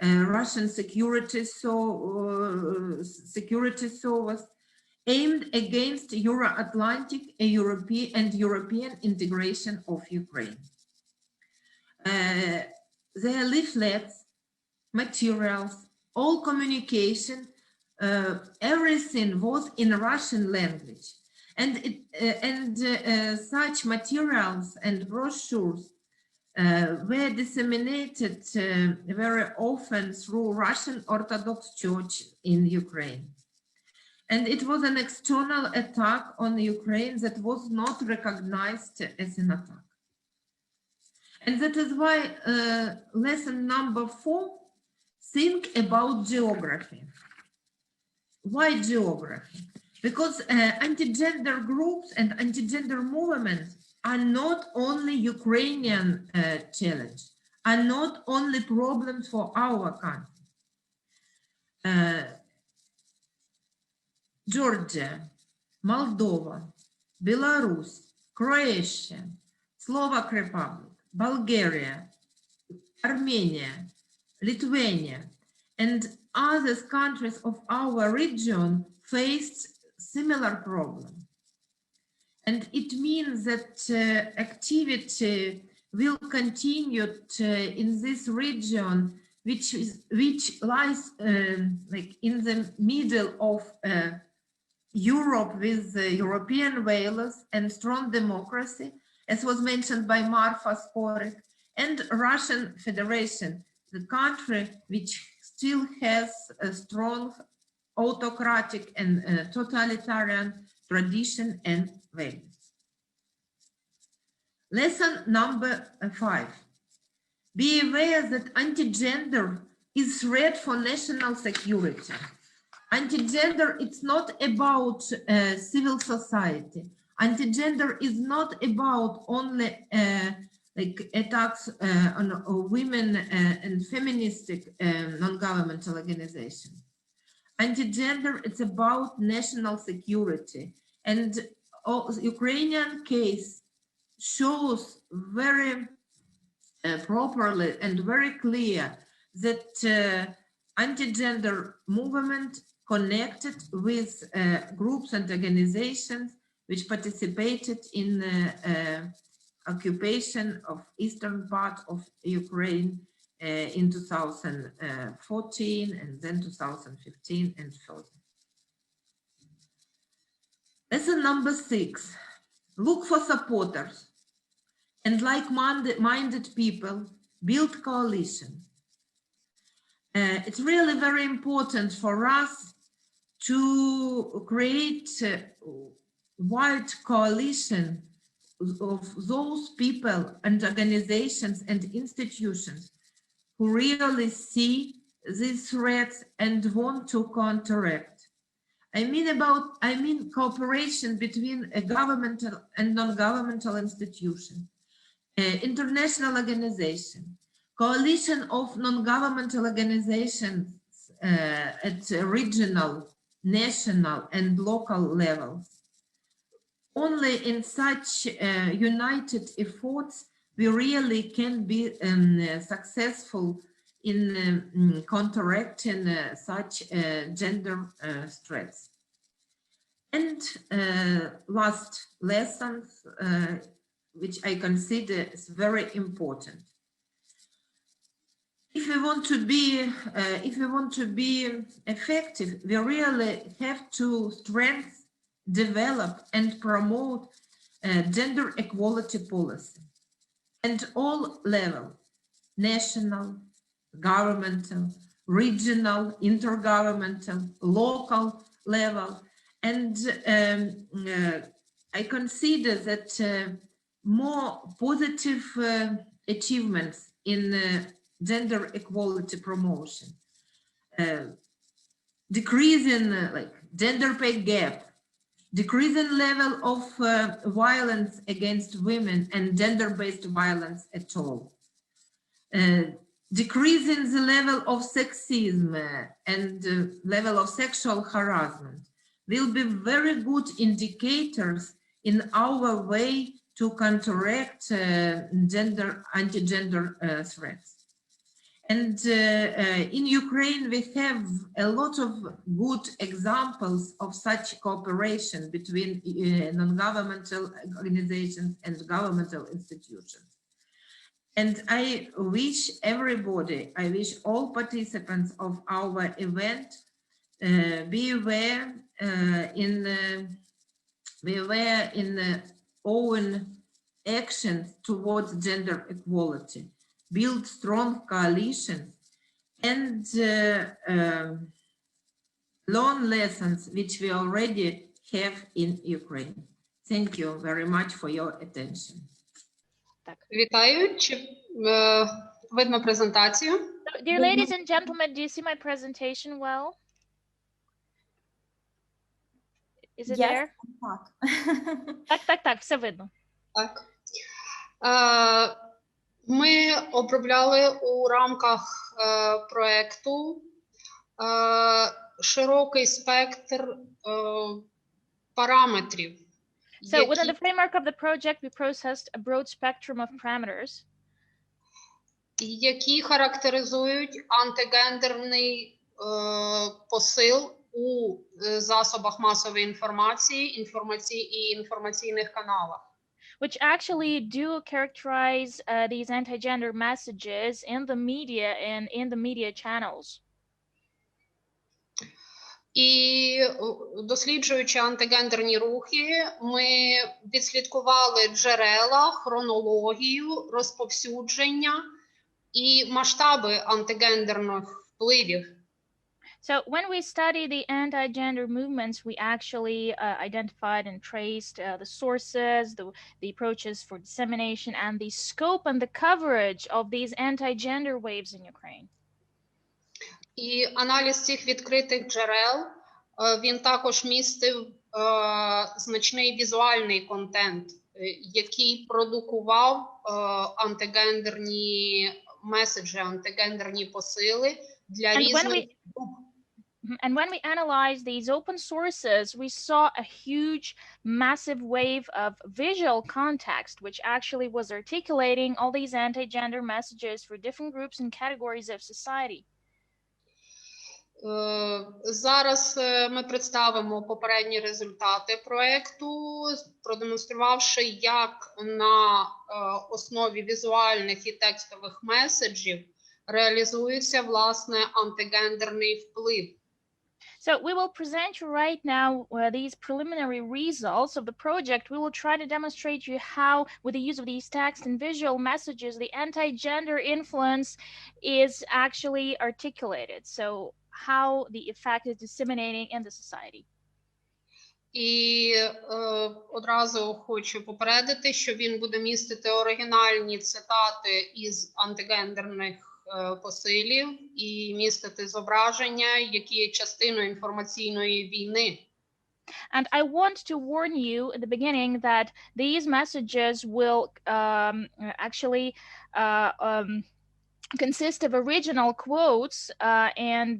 Russian security service aimed against Euro-Atlantic and European integration of Ukraine. Their leaflets, materials, all communication, everything was in Russian language. And such materials and brochures were disseminated very often through Russian Orthodox Church in Ukraine. And it was an external attack on Ukraine that was not recognized as an attack. And that is why lesson number 4, think about geography. Why geography? Because anti-gender groups and anti-gender movements are not only Ukrainian challenge, are not only problems for our country. Georgia, Moldova, Belarus, Croatia, Slovak Republic, Bulgaria, Armenia, Lithuania, and other countries of our region faced similar problem. And it means that activity will continue in this region, which lies like in the middle of Europe with European values and strong democracy, as was mentioned by Marfa Skoric, and Russian Federation, the country which still has a strong autocratic and totalitarian tradition and values. Lesson number 5. Be aware that anti-gender is threat for national security. Anti-gender, it's not about civil society. Anti-gender is not about only like attacks on women and feministic non-governmental organizations. Anti-gender, it's about national security. And Ukrainian case shows very properly and very clear that anti-gender movement connected with groups and organizations which participated in occupation of eastern part of Ukraine in 2014 and then 2015 and further. Lesson number 6, look for supporters and like-minded people, build coalition. It's really very important for us to create a wide coalition of those people and organizations and institutions who really see these threats and want to counteract. I mean cooperation between a governmental and non-governmental institution, international organization, coalition of non-governmental organizations at regional, national, and local levels. Only in such united efforts we really can be successful in counteracting such gender threats. And last lessons, which I consider is very important. If we want to be effective, we really have to strengthen, develop, and promote gender equality policy at all levels: national, governmental, regional, intergovernmental, local level. And I consider that more positive achievements in gender equality promotion, decreasing like gender pay gap, decreasing level of violence against women and gender-based violence at all, decreasing the level of sexism and level of sexual harassment will be very good indicators in our way to counteract anti-gender threats. And in Ukraine, we have a lot of good examples of such cooperation between non-governmental organizations and governmental institutions. And I wish everybody, I wish all participants of our event be aware in own actions towards gender equality, build strong coalitions, and learn lessons which we already have in Ukraine. Thank you very much for your attention. Вітаю, чи видно презентацію? So, dear ladies and gentlemen, do you see my presentation well? Is it there? Так, все видно. Так. Ми обробляли у рамках проекту широкий спектр параметрів. So within the framework of the project, we processed a broad spectrum of parameters, які характеризують антигендерний посил у засобах масової інформації, і інформаційних каналах. which actually do characterize these anti-gender messages in the media and in the media channels. І досліджуючи антигендерні рухи, ми відслідкували джерела, хронологію, розповсюдження і масштаби антигендерних впливів. So when we study the anti-gender movements, we actually identified and traced the sources, the approaches for dissemination, and the scope and the coverage of these anti-gender waves in Ukraine. І аналіз цих відкритих джерел, він також містив значний візуальний контент, який продукував антигендерні меседжі, антигендерні посили для різних груп. And when we analyzed these open sources, we saw a huge, massive wave of visual context, which actually was articulating all these anti-gender messages for different groups and categories of society. Зараз ми представимо попередні результати проекту, продемонструвавши, як на основі візуальних і текстових меседжів реалізується, власне, антигендерний вплив. So we will present you right now these preliminary results of the project. We will try to demonstrate you how, with the use of these text and visual messages, the anti-gender influence is actually articulated. So how the effect is disseminating in the society. І одразу хочу попередити, що він буде містити оригінальні цитати із антигендерних посилів і містити зображення, які є частиною інформаційної війни. And I want to warn you at the beginning that these messages will actually consist of original quotes, and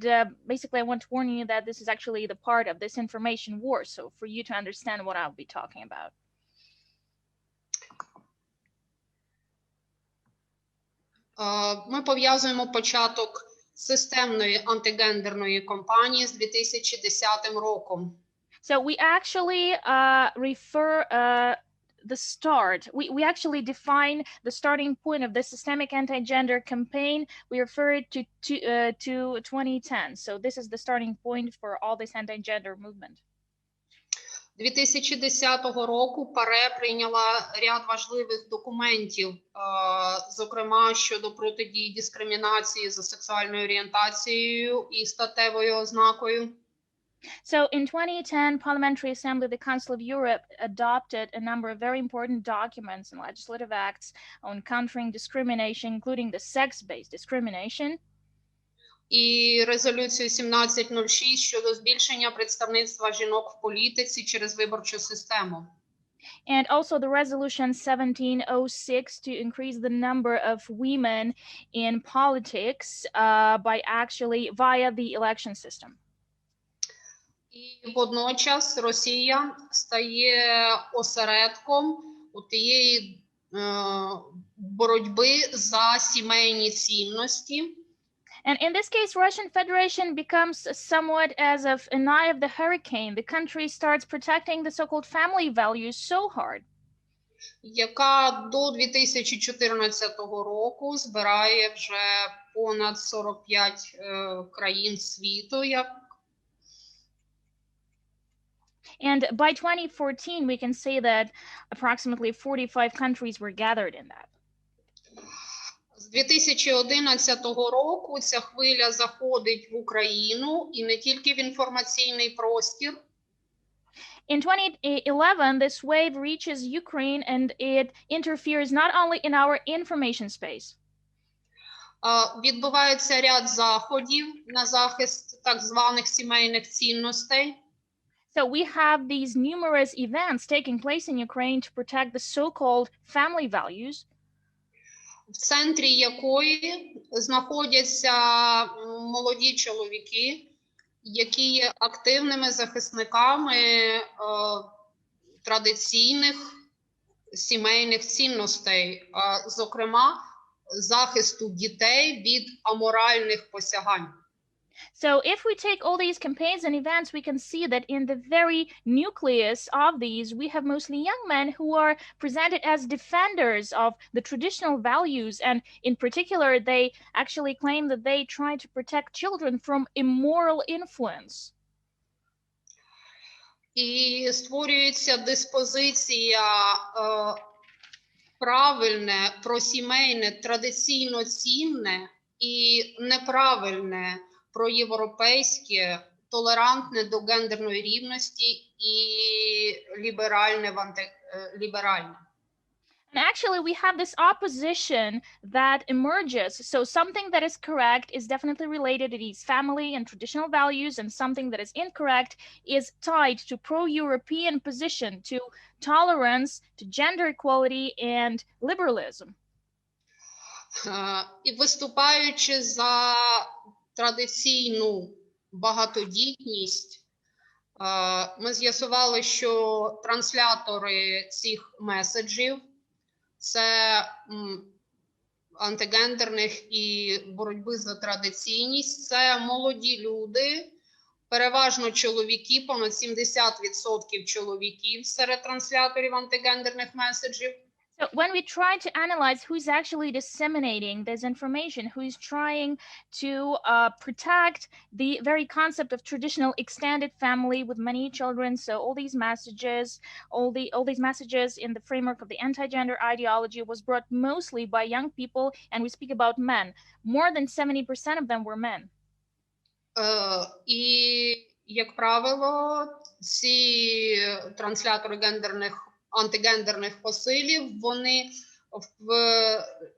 basically I want to warn you that this is actually the part of this information war, so for you to understand what I'll be talking about. Ми пов'язуємо початок системної антигендерної кампанії з 2010 роком. So we actually refer the start. We actually define the starting point of the systemic anti-gender campaign. We refer it to 2010. So this is the starting point for all this anti-gender movement. 2010 року ПАРЕ прийняла ряд важливих документів, зокрема щодо протидії дискримінації за сексуальною орієнтацією і статевою ознакою. So in 2010, Parliamentary Assembly of the Council of Europe adopted a number of very important documents and legislative acts on countering discrimination, including the sex-based discrimination. І резолюцію 1706 щодо збільшення представництва жінок в політиці через виборчу систему. And also the resolution 1706 to increase the number of women in politics by actually via the election system. І водночас Росія стає осередком тієї боротьби за сімейні цінності. And in this case, Russian Federation becomes somewhat as of an eye of the hurricane. The country starts protecting the so-called family values so hard. Яка до 2014 року збирає вже понад 45 країн світу, And by 2014, we can say that approximately 45 countries were gathered in that. З 2011 року ця хвиля заходить в Україну і не тільки в інформаційний простір. In 2011, this wave reaches Ukraine and it interferes not only in our information space. Відбувається ряд заходів на захист так званих сімейних цінностей. So we have these numerous events taking place in Ukraine to protect the so-called family values. В центрі якої знаходяться молоді чоловіки, які є активними захисниками традиційних сімейних цінностей, зокрема захисту дітей від аморальних посягань. So if we take all these campaigns and events, we can see that in the very nucleus of these, we have mostly young men who are presented as defenders of the traditional values. And in particular, they actually claim that they try to protect children from immoral influence. І створюється диспозиція правильне, просімейне, традиційно цінне і неправильне, проєвропейське, толерантне до гендерної рівності і ліберальне ліберальне. And actually, we have this opposition that emerges. So something that is correct is definitely related to these family and traditional values, and something that is incorrect is tied to pro-European position, to tolerance, to gender equality and liberalism. І виступаючи за традиційну багатодітність, ми з'ясували, що транслятори цих меседжів – це антигендерних і боротьби за традиційність, це молоді люди, переважно чоловіки, понад 70% чоловіків серед трансляторів антигендерних меседжів. So when we try to analyze who's actually disseminating this information, who's trying to protect the very concept of traditional extended family with many children, so all these messages in the framework of the anti-gender ideology was brought mostly by young people, and we speak about men. More than 70% of them were men. І, як правило, ці транслятори антигендерних посилів, вони в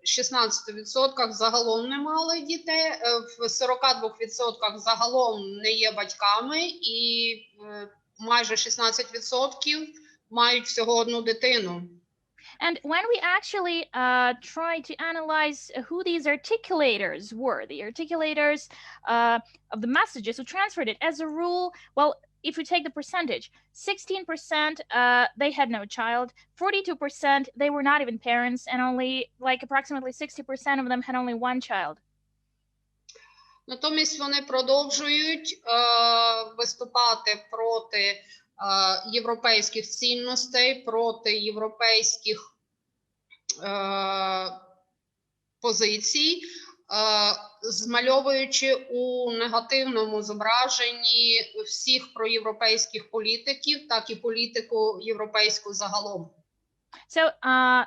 16% загалом не мали дітей, в 42% загалом не є батьками і майже 16% мають всього одну дитину. And when we actually try to analyze who these articulators were, the articulators of the messages who transferred it, as a rule, well, if we take the percentage, 16% they had no child, 42% they were not even parents, and only like approximately 60% of them had only one child. Натомість вони продовжують виступати проти європейських цінностей, проти європейських позицій, змальовуючи у негативному зображенні всіх проєвропейських політиків, так і політику європейську загалом. So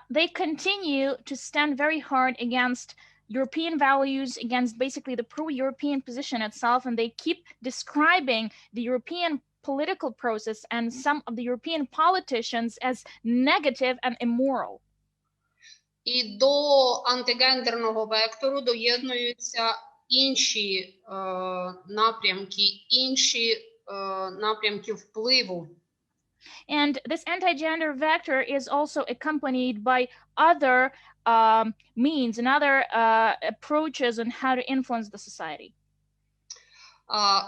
they continue to stand very hard against European values against basically the pro-European position itself, and they keep describing the European political process and some of the European politicians as negative and immoral. І до антигендерного вектору доєднуються інші напрямки впливу. And this anti-gender vector is also accompanied by other means and other approaches on how to influence the society.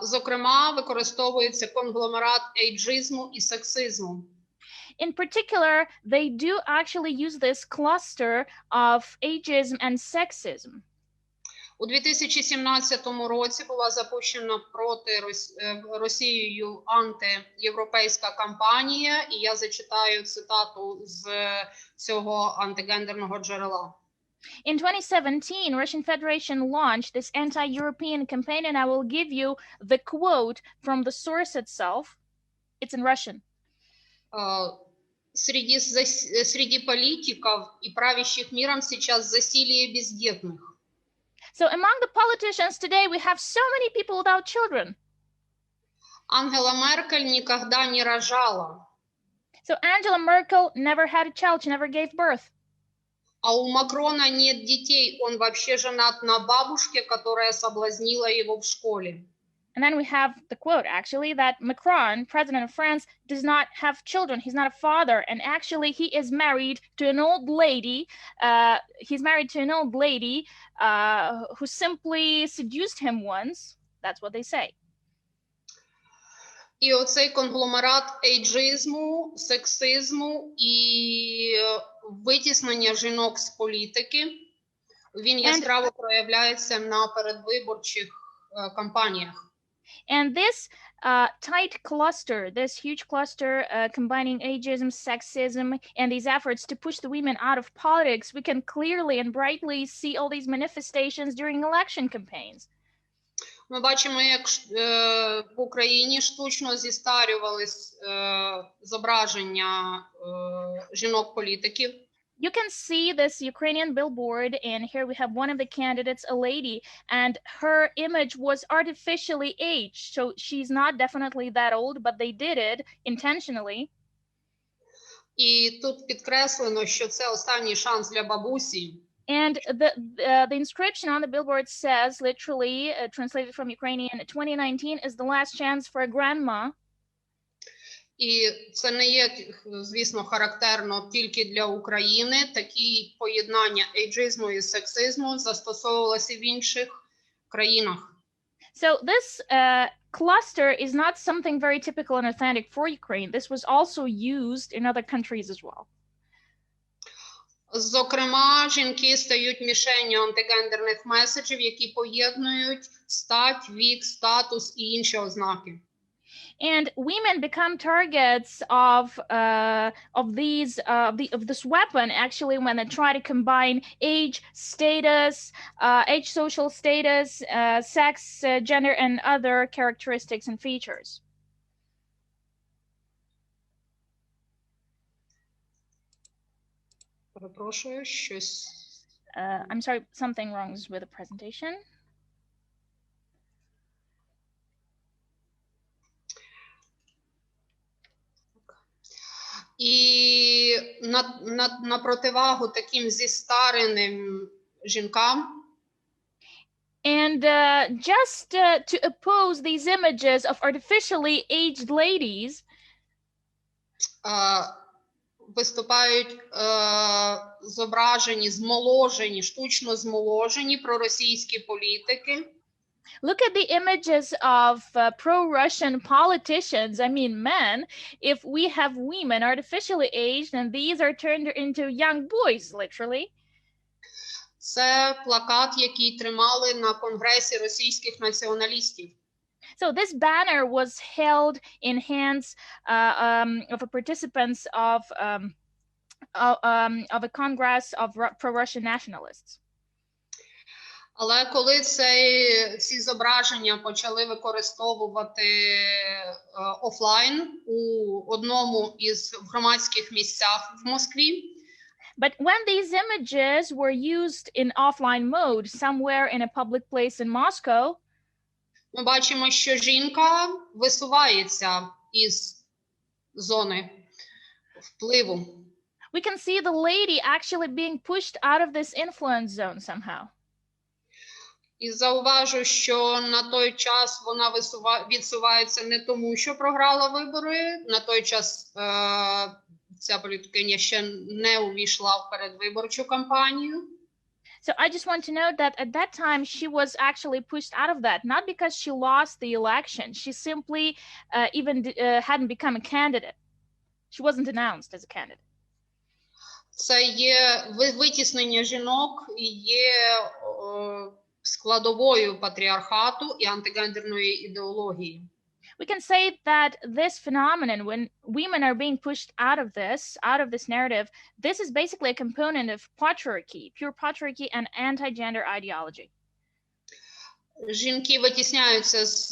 Зокрема, використовується конгломерат ейджизму і сексизму. In particular, they do actually use this cluster of ageism and sexism. У 2017 році була запущена проти Росією антиєвропейська кампанія, і я зачитаю цитату з цього антигендерного джерела. In 2017, Russian Federation launched this anti-European campaign, and I will give you the quote from the source itself. It's in Russian. Среди политиков и правящих миром сейчас засилие бездетных. So among the politicians today, we have so many people without children. Ангела Меркель никогда не рожала. So Angela Merkel never had a child, she never gave birth. А у Макрона нет детей, он вообще женат на бабушке, которая соблазнила его в школе. And then we have the quote, actually, that Macron, president of France, does not have children. He's not a father. And actually, he is married to an old lady. Who simply seduced him once. That's what they say. І оцей конгломерат ейджизму, сексизму і витіснення жінок з політики, він яскраво проявляється на передвиборчих кампаніях. And this tight cluster, this huge cluster combining ageism, sexism, and these efforts to push the women out of politics, we can clearly and brightly see all these manifestations during election campaigns. Ми бачимо, як в Україні штучно зістарювались зображення жінок-політиків. You can see this Ukrainian billboard, and here we have one of the candidates, a lady, and her image was artificially aged. So she's not definitely that old, but they did it intentionally. І тут підкреслено, що це останній шанс для бабусі. And the inscription on the billboard says, literally translated from Ukrainian, 2019 is the last chance for a grandma. І це не є, звісно, характерно тільки для України. Такі поєднання ейджизму і сексизму застосовувалися в інших країнах. So this cluster is not something very typical and authentic for Ukraine. This was also used in other countries as well. Зокрема, жінки стають мішенню антигендерних меседжів, які поєднують стать, вік, статус і інші ознаки. And women become targets of this weapon, actually, when they try to combine age, status, age, social status, sex, gender, and other characteristics and features. Перепрошую, щось. I'm sorry, something wrong with the presentation. І на противагу таким зістареним жінкам. And just to oppose these images of artificially aged ladies, виступають зображені, змоложені, штучно змоложені проросійські політики. Look at the images of pro-Russian politicians, I mean men, if we have women artificially aged and these are turned into young boys, literally. Це плакат, який тримали на конгресі російських націоналістів. So this banner was held in hands of a participants of a congress of pro-Russian nationalists. Але коли ці зображення почали використовувати офлайн у одному із громадських місцях в Москві, But when these images were used in offline mode somewhere in a public place in Moscow, ми бачимо, що жінка висувається із зони впливу. we can see the lady actually being pushed out of this influence zone somehow. І зауважу, що на той час вона відсувається не тому, що програла вибори. На той час ця політикиня ще не увійшла в передвиборчу кампанію. So I just want to note that at that time, she was actually pushed out of that, not because she lost the election. She simply hadn't become a candidate. She wasn't announced as a candidate. Це є витіснення жінок і є складовою патріархату і антигендерної ідеології. We can say that this phenomenon, when women are being pushed out of this narrative, this is basically a component of patriarchy, pure patriarchy and anti-gender ideology. Жінки витісняються з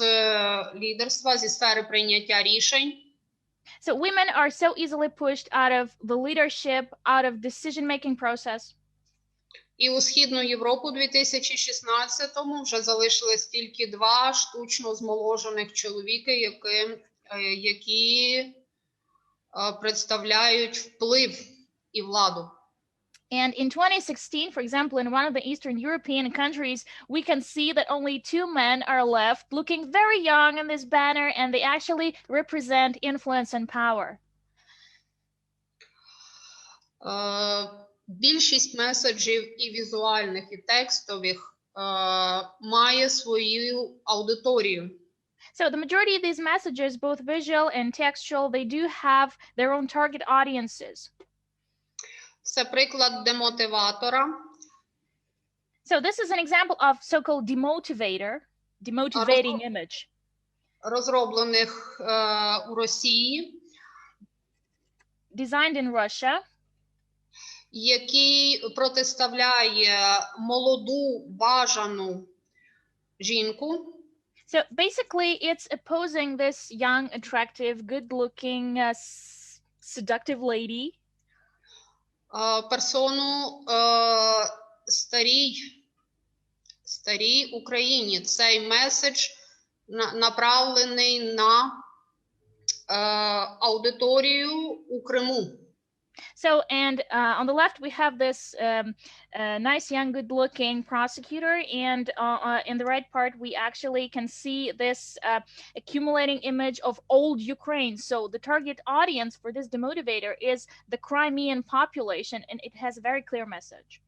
лідерства, зі сфери прийняття рішень. So women are so easily pushed out of the leadership, out of decision-making process. І у Східну Європу у 2016-му вже залишилось тільки 2 штучно змоложених чоловіки, які представляють вплив і владу. And in 2016, for example, in one of the Eastern European countries, we can see that only 2 men are left looking very young in this banner, and they actually represent influence and power. Більшість меседжів і візуальних, і текстових має свою аудиторію. So the majority of these messages, both visual and textual, they do have their own target audiences. Це приклад демотиватора. So this is an example of so-called demotivating image. Розроблених у Росії. Designed in Russia. Який протиставляє молоду, бажану жінку. So basically it's opposing this young, attractive, good-looking, seductive lady. Персону старій Україні. Цей меседж направлений на аудиторію у Криму. So, and on the left, we have this nice, young, good-looking prosecutor. And in the right part, we actually can see this accumulating image of old Ukraine. So the target audience for this demotivator is the Crimean population, and it has a very clear message.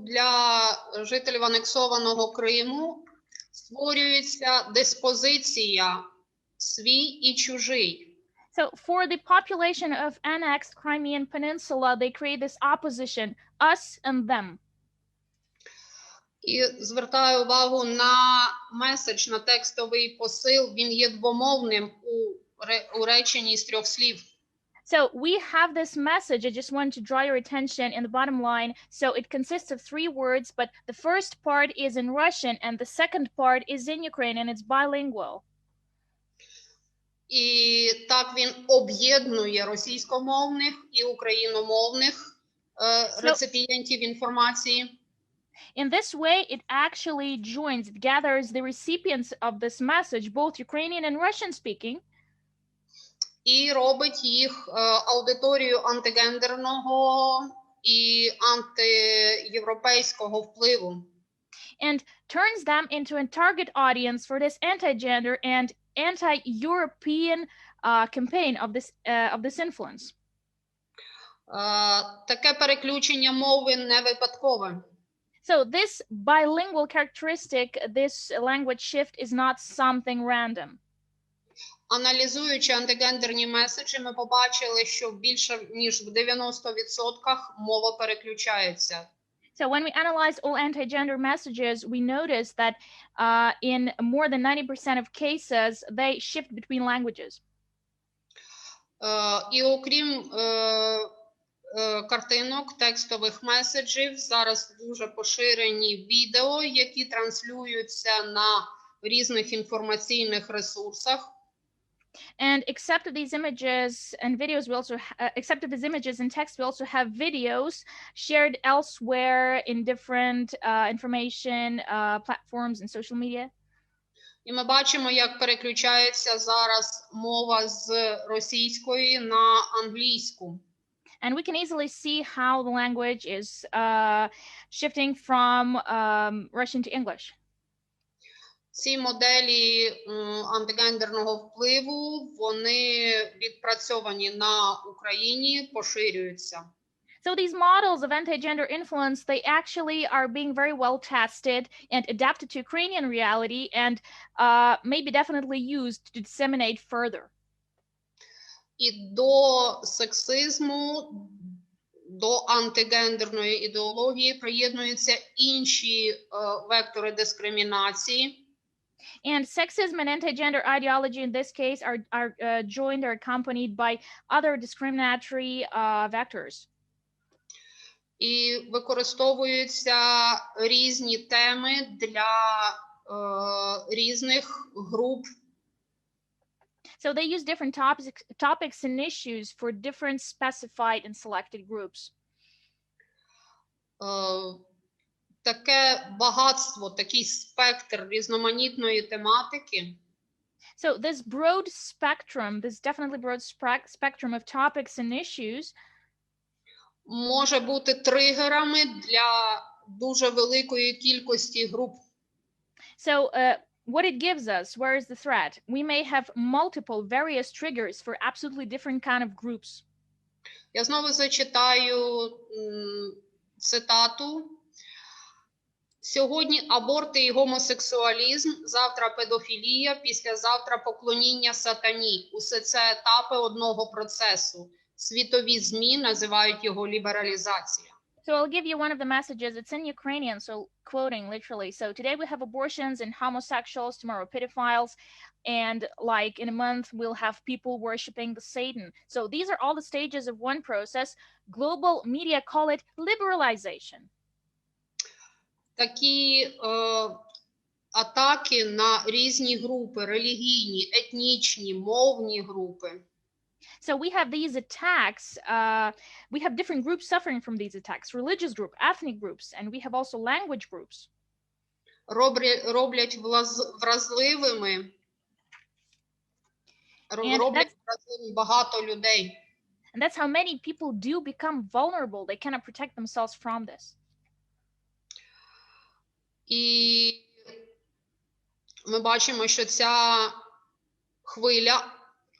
Для жителів анексованого Криму створюється диспозиція свій і чужий. So for the population of annexed Crimean Peninsula, they create this opposition, us and them. І звертаю увагу на меседж, на текстовий посил. Він є двомовним у реченні з 3 слів. So we have this message. I just want to draw your attention in the bottom line. So it consists of 3 words, but the first part is in Russian and the second part is in Ukrainian, and it's bilingual. І так він об'єднує російськомовних і україномовних реципієнтів інформації. In this way, it actually joins, it gathers the recipients of this message, both Ukrainian and Russian speaking. І робить їх аудиторією антигендерного і антиєвропейського впливу. And turns them into a target audience for this anti-gender and anti-European campaign of this influence. Таке переключення мови не випадкове. So this bilingual characteristic, this language shift is not something random. Аналізуючи антигендерні меседжі, ми побачили, що більше ніж в 90% мова переключається. So when we analyze all anti-gender messages, we notice that in more than 90% of cases, they shift between languages. І окрім картинок, текстових меседжів, зараз дуже поширені відео, які транслюються на різних інформаційних ресурсах. And except of these images and videos, we also, except of these images and text, we also have videos shared elsewhere in different information platforms and social media. І ми бачимо, як переключається зараз мова з російської на англійську. And we can easily see how the language is shifting from Russian to English. Ці моделі антигендерного впливу, вони відпрацьовані на Україні, поширюються. So these models of anti-gender influence, they actually are being very well tested and adapted to Ukrainian reality and may be definitely used to disseminate further. І до сексизму, до антигендерної ідеології приєднуються інші вектори дискримінації. And sexism and anti-gender ideology in this case are joined or accompanied by other discriminatory vectors. І використовуються різні теми для різних груп. So they use different topics and issues for different specified and selected groups. Таке багатство, такий спектр різноманітної тематики. So this broad spectrum, this definitely broad spectrum of topics and issues може бути тригерами для дуже великої кількості груп. So what it gives us, where is the threat? We may have multiple various triggers for absolutely different kind of groups. Я знову зачитаю цитату. Сьогодні аборти і гомосексуалізм, завтра педофілія, післязавтра поклоніння сатані. Усе це етапи одного процесу. Світові ЗМІ називають його лібералізація. So I'll give you one of the messages. It's in Ukrainian, so quoting literally. So today we have abortions and homosexuals, tomorrow pedophiles, and like in a month we'll have people worshiping the Satan. So these are all the stages of one process. Global media call it liberalization. Такі атаки на різні групи, релігійні, етнічні, мовні групи. So we have these attacks, we have different groups suffering from these attacks, religious group, ethnic groups, and we have also language groups. Роблять вразливими багато людей. And that's how many people do become vulnerable. They cannot protect themselves from this. І ми бачимо, що ця хвиля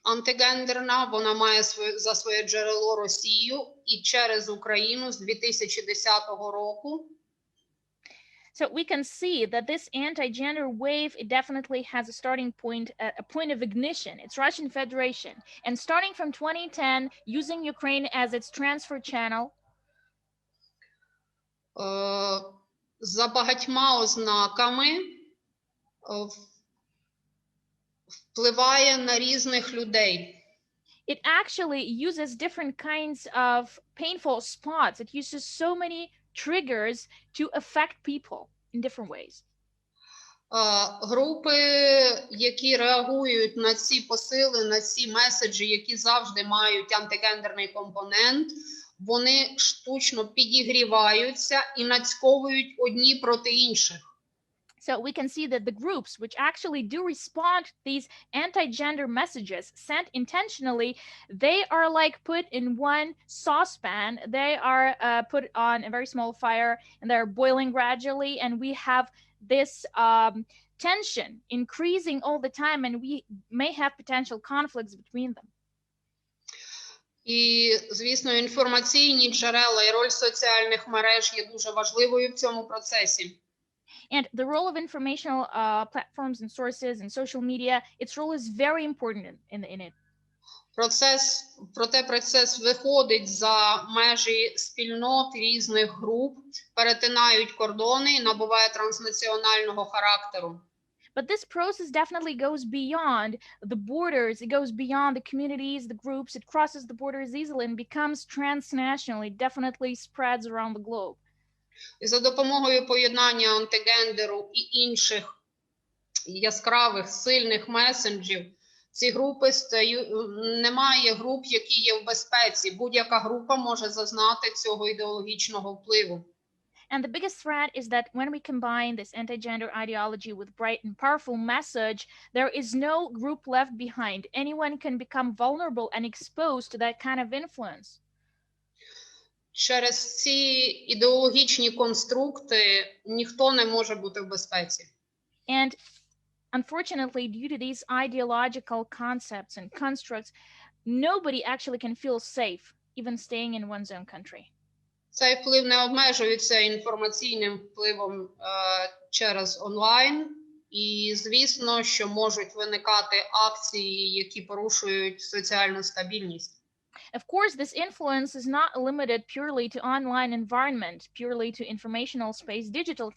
антигендерна, вона має за своє джерело Росію і через Україну з 2010 року. So we can see that this anti-gender wave, it definitely has a starting point, a point of ignition. It's Russian Federation. And starting from 2010, using Ukraine as its transfer channel. За багатьма ознаками впливає на різних людей. It actually uses different kinds of painful spots. It uses so many triggers to affect people in different ways. Групи, які реагують на ці посили, на ці меседжі, які завжди мають антигендерний компонент, вони штучно підігріваються і нацьковують одні проти інших. So we can see that the groups which actually do respond to these anti-gender messages sent intentionally, they are like put in one saucepan. They are put on a very small fire and they're boiling gradually. And we have this tension increasing all the time and we may have potential conflicts between them. І, звісно, інформаційні джерела і роль соціальних мереж є дуже важливою в цьому процесі. And the role of informational platforms and sources and social media, its role is very important in it. Проте процес виходить за межі спільнот різних груп, перетинають кордони і набуває транснаціонального характеру. But this process definitely goes beyond the borders. It goes beyond the communities, the groups. It crosses the borders easily and becomes transnational. It definitely spreads around the globe. І за допомогою поєднання антигендеру і інших яскравих, сильних месенджів ці групи немає груп, які є в безпеці. Будь-яка група може зазнати цього ідеологічного впливу. And the biggest threat is that when we combine this anti-gender ideology with bright and powerful message, there is no group left behind. Anyone can become vulnerable and exposed to that kind of influence. Через ці ідеологічні конструкти ніхто не може бути в безпеці. And unfortunately, due to these ideological concepts and constructs, nobody actually can feel safe, even staying in one's own country. Цей вплив не обмежується інформаційним впливом через онлайн. І, звісно, що можуть виникати акції, які порушують соціальну стабільність. Of course, this influence is not limited purely to online environment, purely to informational space, digital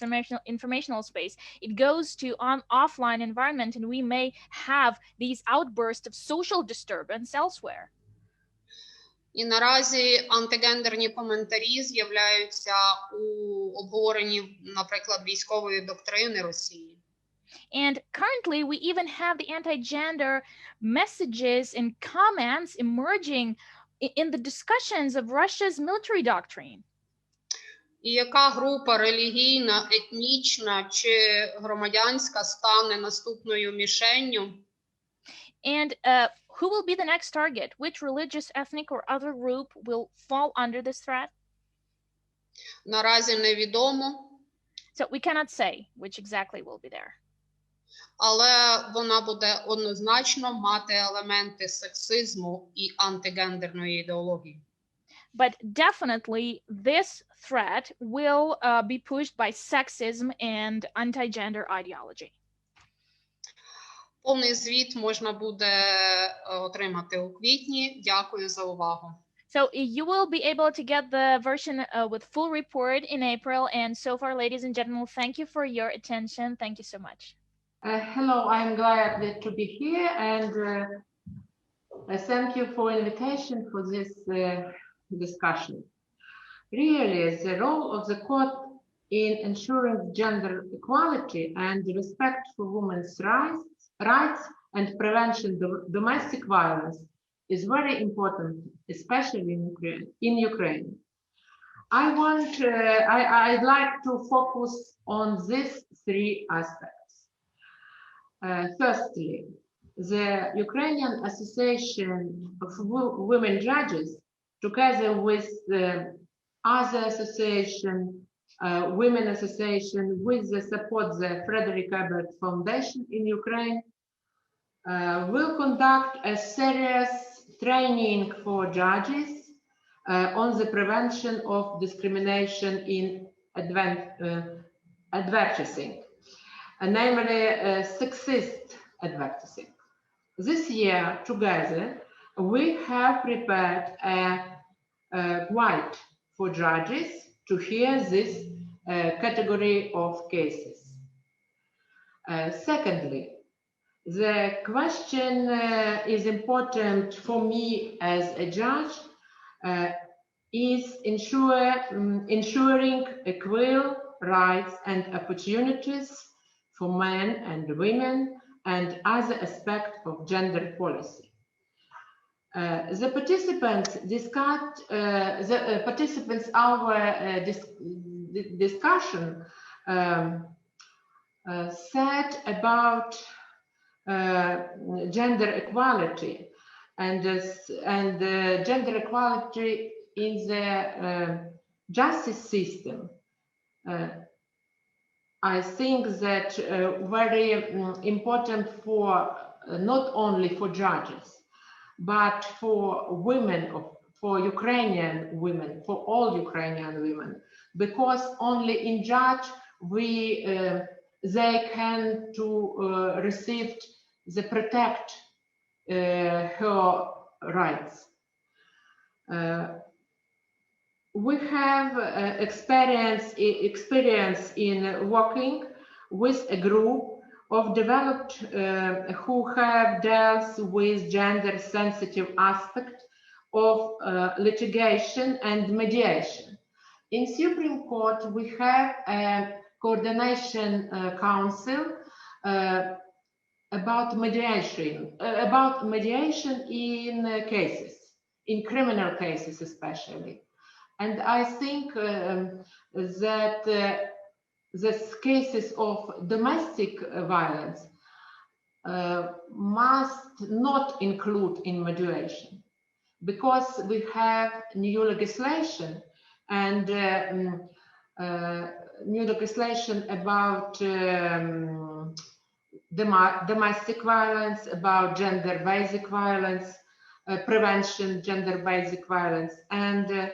informational space. It goes to offline environment, and we may have these outbursts of social disturbance elsewhere. І наразі антигендерні коментарі з'являються у обговоренні, наприклад, військової доктрини Росії. And currently, we even have the anti-gender messages and comments emerging in the discussions of Russia's military doctrine. І яка група релігійна, етнічна чи громадянська стане наступною мішенню? And who will be the next target? Which religious, ethnic, or other group will fall under this threat? Наразі невідомо. So we cannot say which exactly will be there. Але вона буде однозначно мати елементи сексизму і антигендерної ідеології. But definitely this threat will be pushed by sexism and anti-gender ideology. Повний звіт можна буде отримати у квітні. Дякую за увагу. So you will be able to get the version with full report in April. And so far, ladies and gentlemen, thank you for your attention. Thank you so much. Hello, I'm glad to be here, and thank you for invitation for this discussion. Really, the role of the court in ensuring gender equality and respect for women's rights and prevention of domestic violence is very important, especially in Ukraine. I'd like to focus on these three aspects. Firstly, the Ukrainian Association of Women Judges, together with the other association, Women Association, with the support of the Frідріха Еберта Foundation in Ukraine, will conduct a serious training for judges on the prevention of discrimination in advertising. Namely sexist advertising. This year, together, we have prepared a guide for judges to hear this category of cases. Secondly, the question is important for me as a judge is ensuring equal rights and opportunities for men and women and other aspects of gender policy. The participants our discussion said about gender equality and gender equality in the justice system. I think that very important for not only for judges, but for women, for Ukrainian women, for all Ukrainian women, because only in judge they can to receive the protect her rights. We have experience in working with a group of developed who have dealt with gender sensitive aspect of litigation and mediation. In Supreme Court, we have a coordination council about mediation in cases, in criminal cases especially. And I think that the cases of domestic violence must not include in mediation, because we have new legislation and new legislation about domestic violence, about gender-basic violence, prevention gender-basic violence, and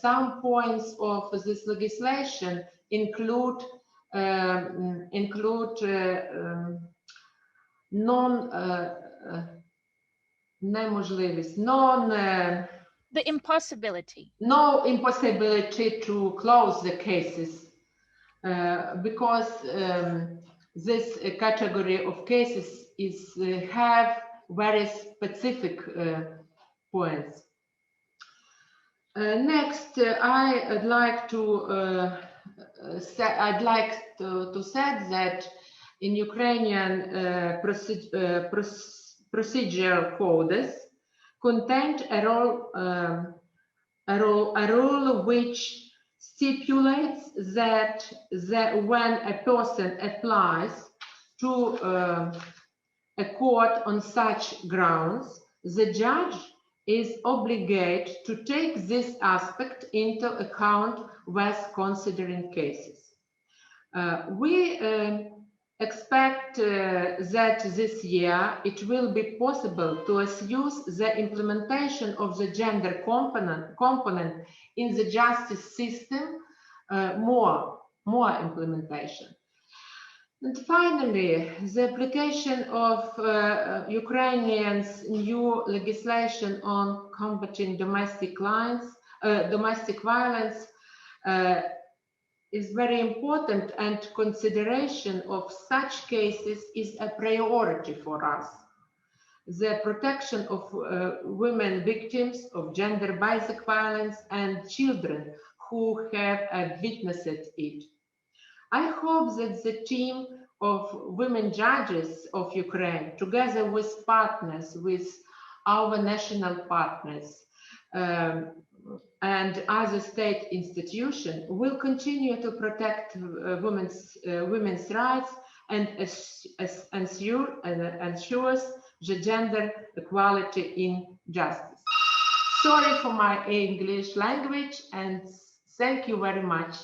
some points of this legislation include the impossibility. No impossibility to close the cases, because this category of cases have very specific points. Next, I'd like to say that in Ukrainian procedural codes contained a rule which stipulates that when a person applies to a court on such grounds, the judge is obligated to take this aspect into account when considering cases. We expect that this year it will be possible to use the implementation of the gender component in the justice system, more implementation. And finally, the application of Ukrainians' new legislation on combating domestic violence is very important, and consideration of such cases is a priority for us. The protection of women victims of gender-basic violence and children who have witnessed it. I hope that the team of women judges of Ukraine, together with partners, with our national partners and other state institutions, will continue to protect women's rights and ensures the gender equality in justice. Sorry for my English language, and thank you very much.